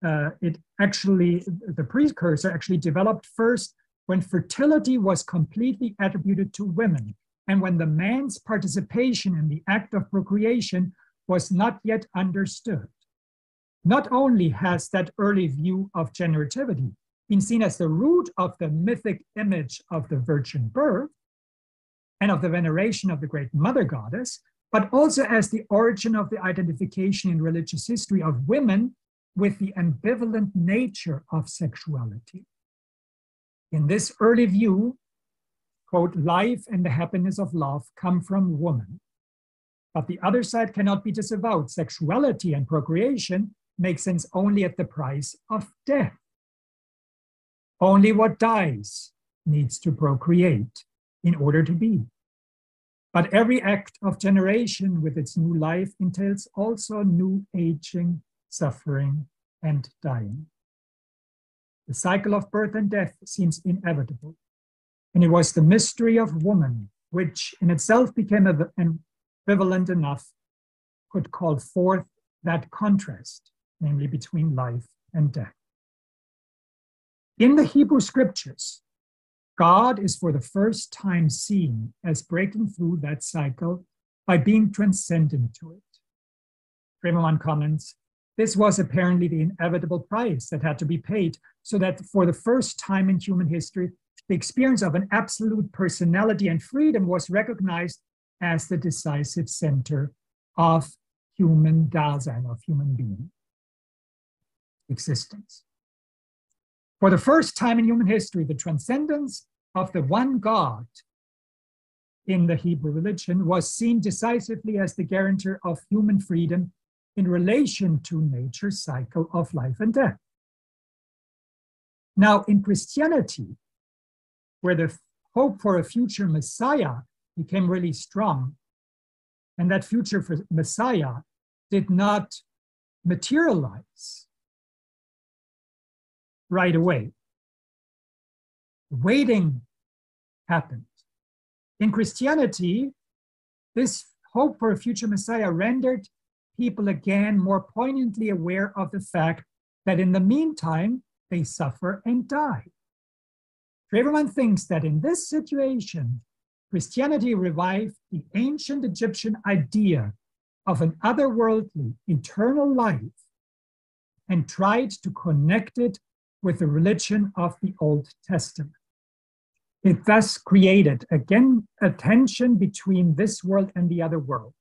Speaker 1: the precursor actually developed first when fertility was completely attributed to women, and when the man's participation in the act of procreation was not yet understood. Not only has that early view of generativity been seen as the root of the mythic image of the virgin birth and of the veneration of the great mother goddess, but also as the origin of the identification in religious history of women with the ambivalent nature of sexuality. In this early view, quote, life and the happiness of love come from woman. But the other side cannot be disavowed. Sexuality and procreation make sense only at the price of death. Only what dies needs to procreate in order to be. But every act of generation with its new life entails also new aging, suffering, and dying. The cycle of birth and death seems inevitable. And it was the mystery of woman, which in itself became ambivalent enough, could call forth that contrast, namely between life and death. In the Hebrew scriptures, God is for the first time seen as breaking through that cycle by being transcendent to it. Drewermann comments, this was apparently the inevitable price that had to be paid, so that for the first time in human history, the experience of an absolute personality and freedom was recognized as the decisive center of human Dasein, of human being existence. For the first time in human history, the transcendence of the one God in the Hebrew religion was seen decisively as the guarantor of human freedom in relation to nature's cycle of life and death. Now, in Christianity, where the hope for a future Messiah became really strong, and that future Messiah did not materialize right away. Waiting happened. In Christianity, this hope for a future Messiah rendered people again more poignantly aware of the fact that in the meantime, they suffer and die. Drewermann thinks that in this situation, Christianity revived the ancient Egyptian idea of an otherworldly, eternal life and tried to connect it with the religion of the Old Testament. It thus created, again, a tension between this world and the other world,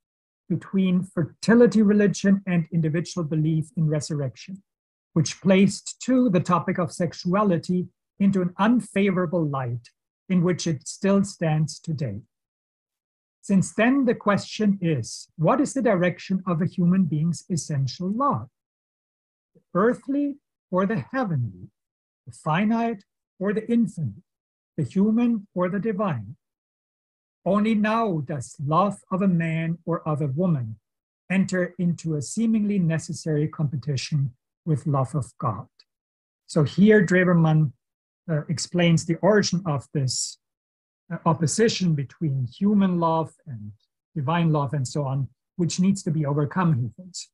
Speaker 1: between fertility religion and individual belief in resurrection, which placed, too, the topic of sexuality into an unfavorable light in which it still stands today. Since then, the question is, what is the direction of a human being's essential love? The earthly or the heavenly, the finite or the infinite, the human or the divine? Only now does love of a man or of a woman enter into a seemingly necessary competition with love of God. So here Drewermann explains the origin of this opposition between human love and divine love and so on, which needs to be overcome, he thinks.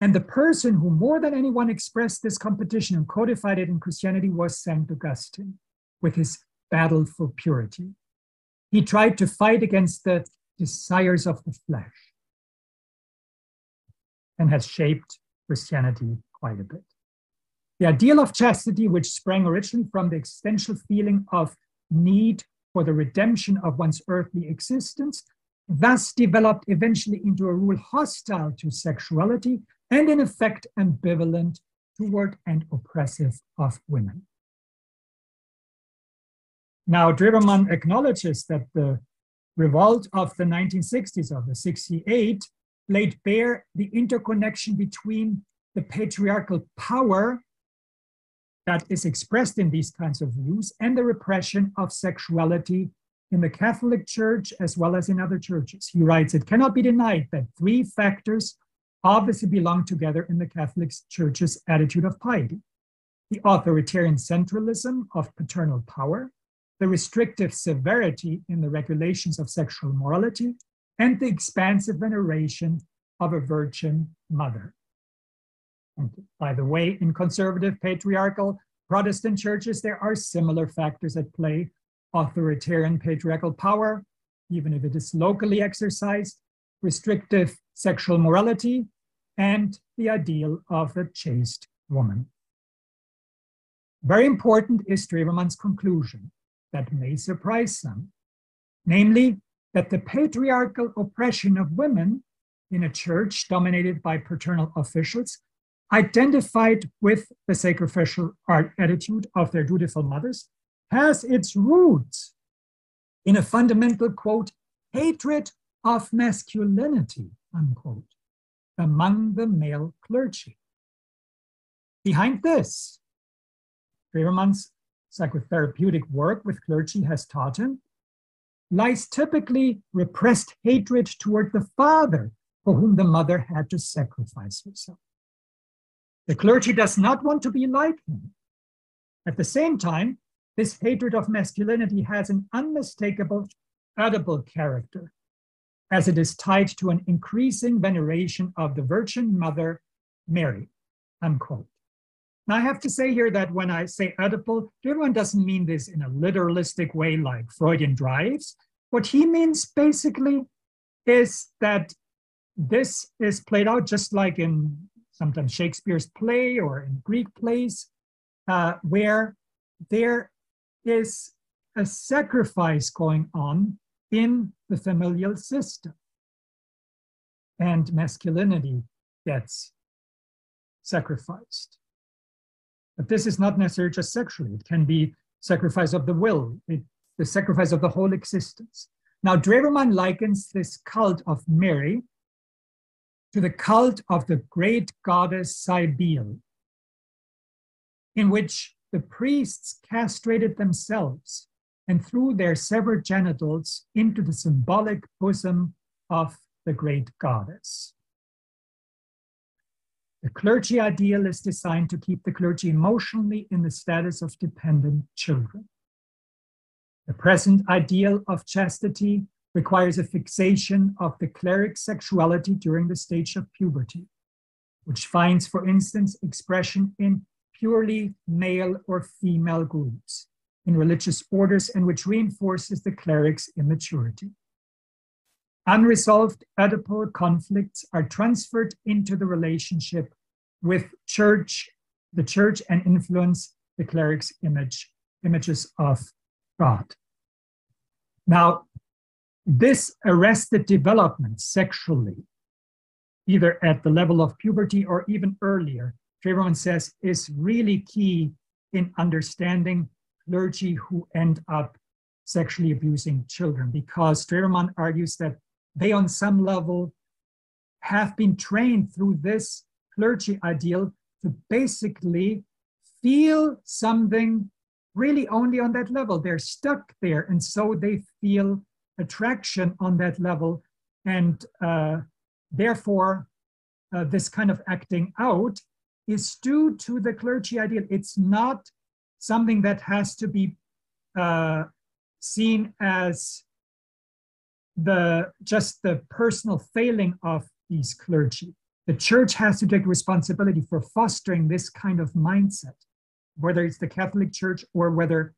Speaker 1: And the person who more than anyone expressed this competition and codified it in Christianity was St. Augustine, with his battle for purity. He tried to fight against the desires of the flesh and has shaped Christianity quite a bit. The ideal of chastity, which sprang originally from the existential feeling of need for the redemption of one's earthly existence, thus developed eventually into a rule hostile to sexuality and in effect ambivalent toward and oppressive of women. Now, Drewermann acknowledges that the revolt of the 1960s, of the 68, laid bare the interconnection between the patriarchal power that is expressed in these kinds of views and the repression of sexuality in the Catholic Church as well as in other churches. He writes, it cannot be denied that three factors obviously belong together in the Catholic Church's attitude of piety: the authoritarian centralism of paternal power, the restrictive severity in the regulations of sexual morality, and the expansive veneration of a virgin mother. And by the way, in conservative patriarchal Protestant churches, there are similar factors at play: authoritarian patriarchal power, even if it is locally exercised, restrictive sexual morality, and the ideal of the chaste woman. Very important is Drewermann's conclusion that may surprise some, namely that the patriarchal oppression of women in a church dominated by paternal officials, identified with the sacrificial attitude of their dutiful mothers, has its roots in a fundamental, quote, hatred of masculinity, unquote, among the male clergy. Behind this, Drewermann's psychotherapeutic work with clergy has taught him, lies typically repressed hatred toward the father for whom the mother had to sacrifice herself. The clergy does not want to be like him. At the same time, this hatred of masculinity has an unmistakable Oedipal character, as it is tied to an increasing veneration of the Virgin Mother, Mary, unquote. Now, I have to say here that when I say Oedipal, everyone doesn't mean this in a literalistic way like Freudian drives. What he means basically is that this is played out just like in sometimes Shakespeare's play or in Greek plays, where there is a sacrifice going on in the familial system, and masculinity gets sacrificed. But this is not necessarily just sexually. It can be sacrifice of the will, the sacrifice of the whole existence. Now, Drewermann likens this cult of Mary to the cult of the great goddess Cybele, in which the priests castrated themselves and threw their severed genitals into the symbolic bosom of the great goddess. The clergy ideal is designed to keep the clergy emotionally in the status of dependent children. The present ideal of chastity requires a fixation of the cleric's sexuality during the stage of puberty, which finds, for instance, expression in purely male or female groups, in religious orders, and which reinforces the cleric's immaturity. Unresolved Oedipal conflicts are transferred into the relationship with the church, and influence the cleric's images of God. Now, this arrested development sexually, either at the level of puberty or even earlier, Drewermann says, is really key in understanding clergy who end up sexually abusing children, because Drewermann argues that they, on some level, have been trained through this clergy ideal to basically feel something really only on that level. They're stuck there, and so they feel attraction on that level, and therefore this kind of acting out is due to the clergy ideal. It's not something that has to be seen as just the personal failing of these clergy. The church has to take responsibility for fostering this kind of mindset, whether it's the Catholic Church or whether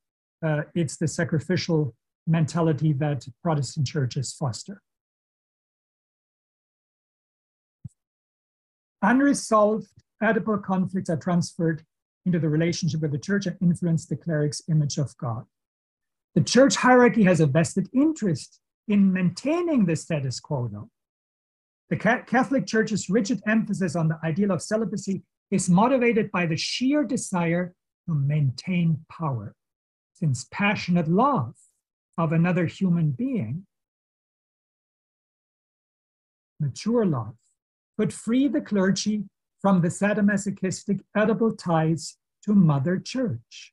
Speaker 1: it's the sacrificial mentality that Protestant churches foster. Unresolved Oedipal conflicts are transferred into the relationship with the church and influence the cleric's image of God. The church hierarchy has a vested interest in maintaining the status quo, though. The Catholic Church's rigid emphasis on the ideal of celibacy is motivated by the sheer desire to maintain power, since passionate love of another human being, mature love, could free the clergy from the sadomasochistic Oedipal ties to Mother Church.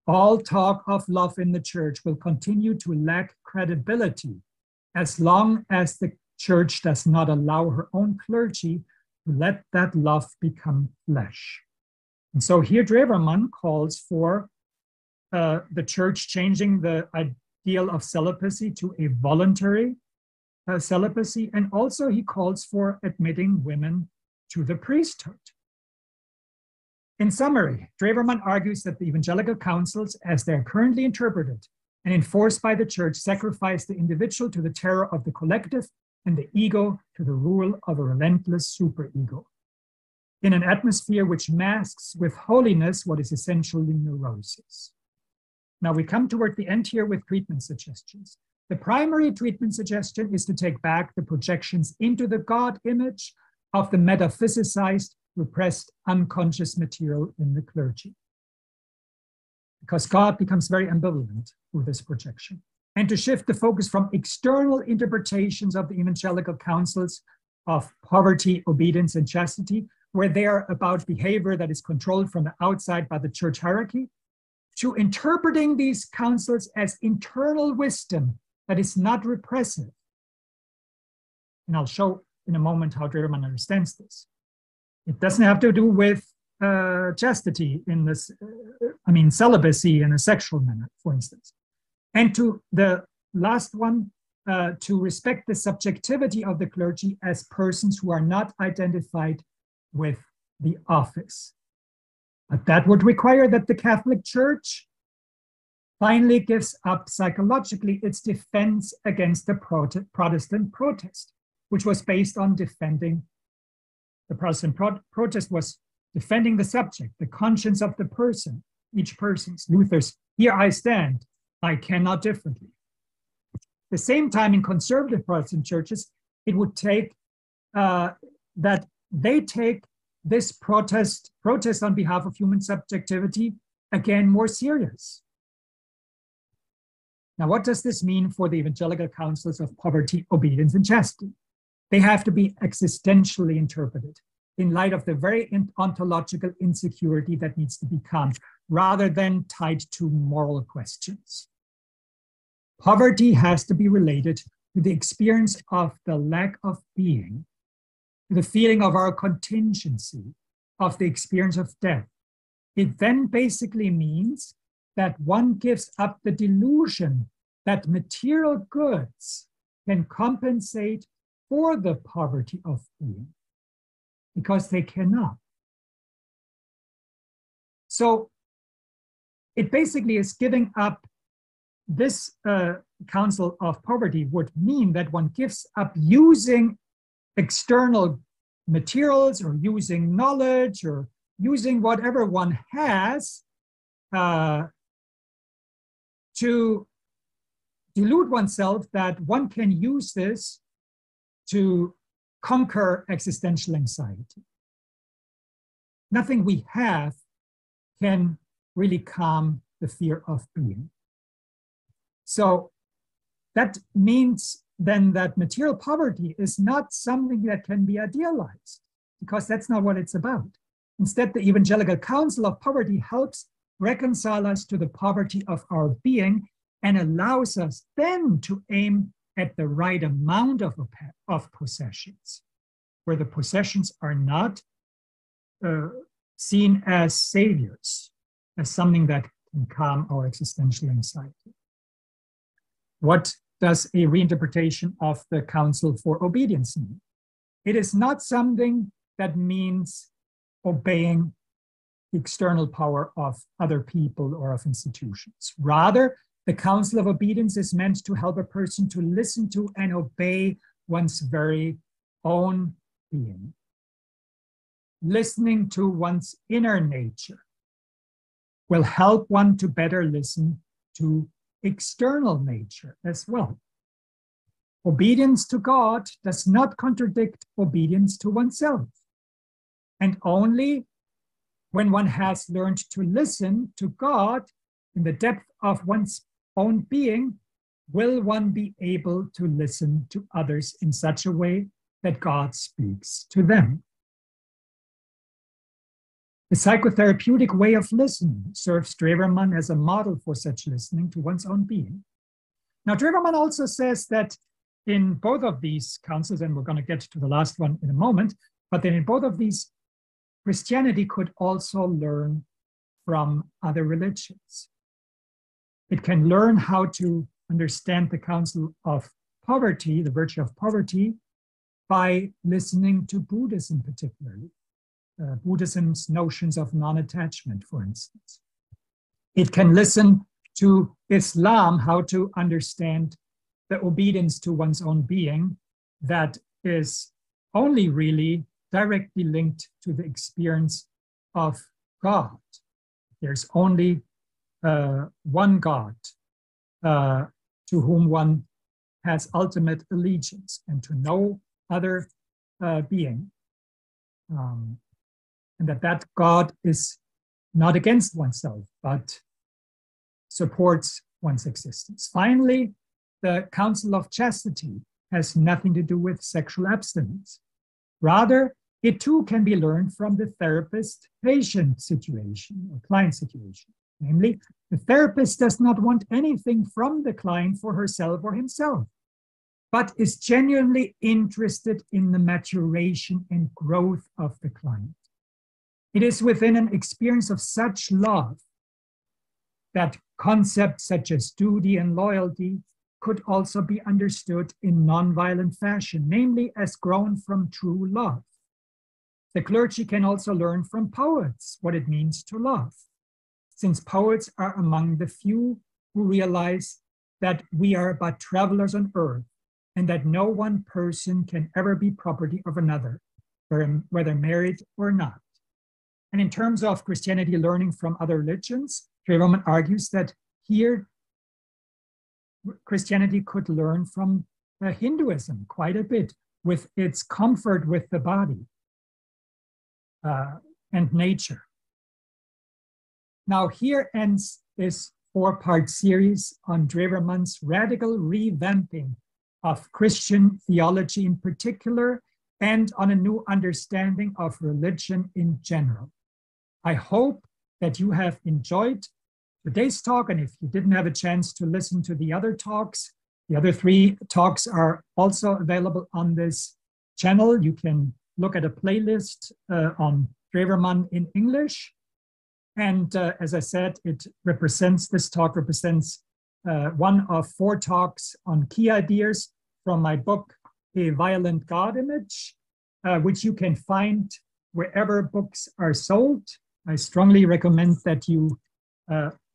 Speaker 1: All talk of love in the church will continue to lack credibility as long as the church does not allow her own clergy to let that love become flesh. And so here Drewermann calls for the church changing the ideal of celibacy to a voluntary celibacy, and also he calls for admitting women to the priesthood. In summary, Drewermann argues that the evangelical councils, as they are currently interpreted and enforced by the church, sacrifice the individual to the terror of the collective and the ego to the rule of a relentless superego, in an atmosphere which masks with holiness what is essentially neurosis. Now we come toward the end here with treatment suggestions. The primary treatment suggestion is to take back the projections into the God image of the metaphysicized, repressed, unconscious material in the clergy, because God becomes very ambivalent through this projection, and to shift the focus from external interpretations of the evangelical counsels of poverty, obedience, and chastity, where they are about behavior that is controlled from the outside by the church hierarchy, to interpreting these counsels as internal wisdom that is not repressive. And I'll show in a moment how Drewermann understands this. It doesn't have to do with chastity in this, celibacy in a sexual manner, for instance. And to the last one, to respect the subjectivity of the clergy as persons who are not identified with the office. But that would require that the Catholic Church finally gives up psychologically its defense against the Protestant protest, which was based on defending, the Protestant protest was defending the subject, the conscience of the person, each person's. Luther's, here I stand, I cannot differently. At the same time, in conservative Protestant churches, it would take that they take this protest on behalf of human subjectivity again more serious. Now, what does this mean for the evangelical counsels of poverty, obedience, and chastity? They have to be existentially interpreted in light of the very ontological insecurity that needs to be calmed, rather than tied to moral questions. Poverty has to be related to the experience of the lack of being, the feeling of our contingency, of the experience of death. It then basically means that one gives up the delusion that material goods can compensate for the poverty of being, because they cannot. So it basically is giving up this counsel of poverty would mean that one gives up using external materials or using knowledge or using whatever one has to delude oneself that one can use this to conquer existential anxiety. Nothing we have can really calm the fear of being. So that means then that material poverty is not something that can be idealized, because that's not what it's about. Instead, the Evangelical Counsel of Poverty helps reconcile us to the poverty of our being and allows us then to aim at the right amount of possessions, where the possessions are not seen as saviors, as something that can calm our existential anxiety. What does a reinterpretation of the Counsel for Obedience mean? It is not something that means obeying the external power of other people or of institutions. Rather, the Counsel of Obedience is meant to help a person to listen to and obey one's very own being. Listening to one's inner nature will help one to better listen to external nature as well. Obedience to God does not contradict obedience to oneself. And only when one has learned to listen to God in the depth of one's own being, will one be able to listen to others in such a way that God speaks to them. The psychotherapeutic way of listening serves Drewermann as a model for such listening to one's own being. Now, Drewermann also says that in both of these counsels, and we're going to get to the last one in a moment, but then in both of these, Christianity could also learn from other religions. It can learn how to understand the counsel of poverty, the virtue of poverty, by listening to Buddhism particularly. Buddhism's notions of non-attachment, for instance. It can listen to Islam, how to understand the obedience to one's own being that is only really directly linked to the experience of God. There's only one God to whom one has ultimate allegiance, and to no other being. And that God is not against oneself, but supports one's existence. Finally, the counsel of chastity has nothing to do with sexual abstinence. Rather, it too can be learned from the therapist-patient situation or client situation. Namely, the therapist does not want anything from the client for herself or himself, but is genuinely interested in the maturation and growth of the client. It is within an experience of such love that concepts such as duty and loyalty could also be understood in nonviolent fashion, namely as grown from true love. The clergy can also learn from poets what it means to love, since poets are among the few who realize that we are but travelers on earth and that no one person can ever be property of another, whether married or not. And in terms of Christianity learning from other religions, Drewermann argues that here Christianity could learn from Hinduism quite a bit, with its comfort with the body and nature. Now, here ends this four-part series on Drewermann's radical revamping of Christian theology in particular, and on a new understanding of religion in general. I hope that you have enjoyed today's talk, and if you didn't have a chance to listen to the other talks, the other 3 talks are also available on this channel. You can look at a playlist on Drewermann in English. And as I said, this talk represents one of 4 talks on key ideas from my book, A Violent God Image, which you can find wherever books are sold. I strongly recommend that you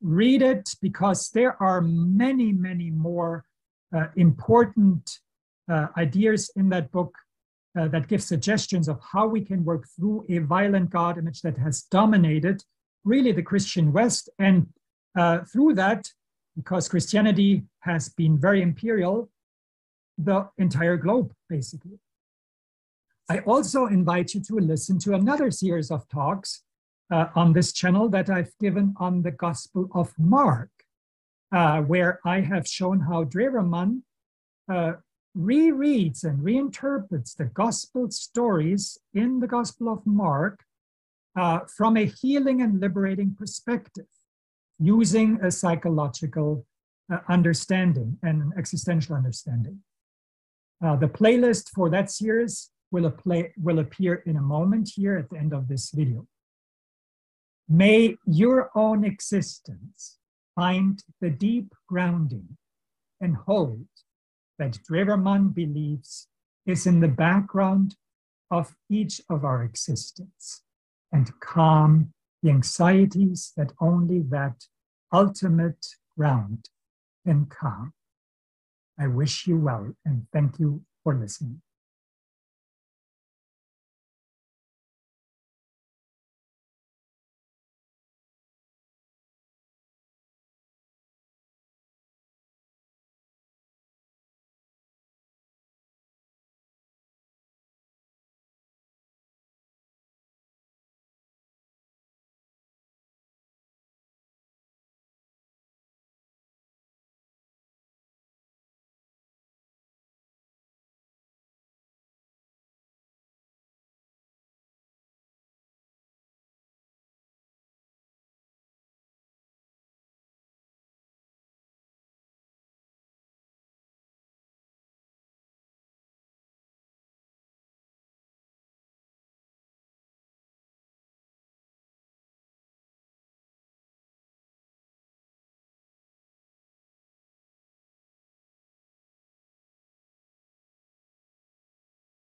Speaker 1: read it, because there are many, many more important ideas in that book that give suggestions of how we can work through a violent God image that has dominated really the Christian West. And through that, because Christianity has been very imperial, the entire globe, basically. I also invite you to listen to another series of talks on this channel that I've given on the Gospel of Mark. where I have shown how Drewermann rereads and reinterprets the gospel stories in the Gospel of Mark from a healing and liberating perspective, using a psychological understanding and an existential understanding. The playlist for that series will appear in a moment here at the end of this video. May your own existence find the deep grounding and hold that Drewermann believes is in the background of each of our existence, and calm the anxieties that only that ultimate ground can calm. I wish you well, and thank you for listening.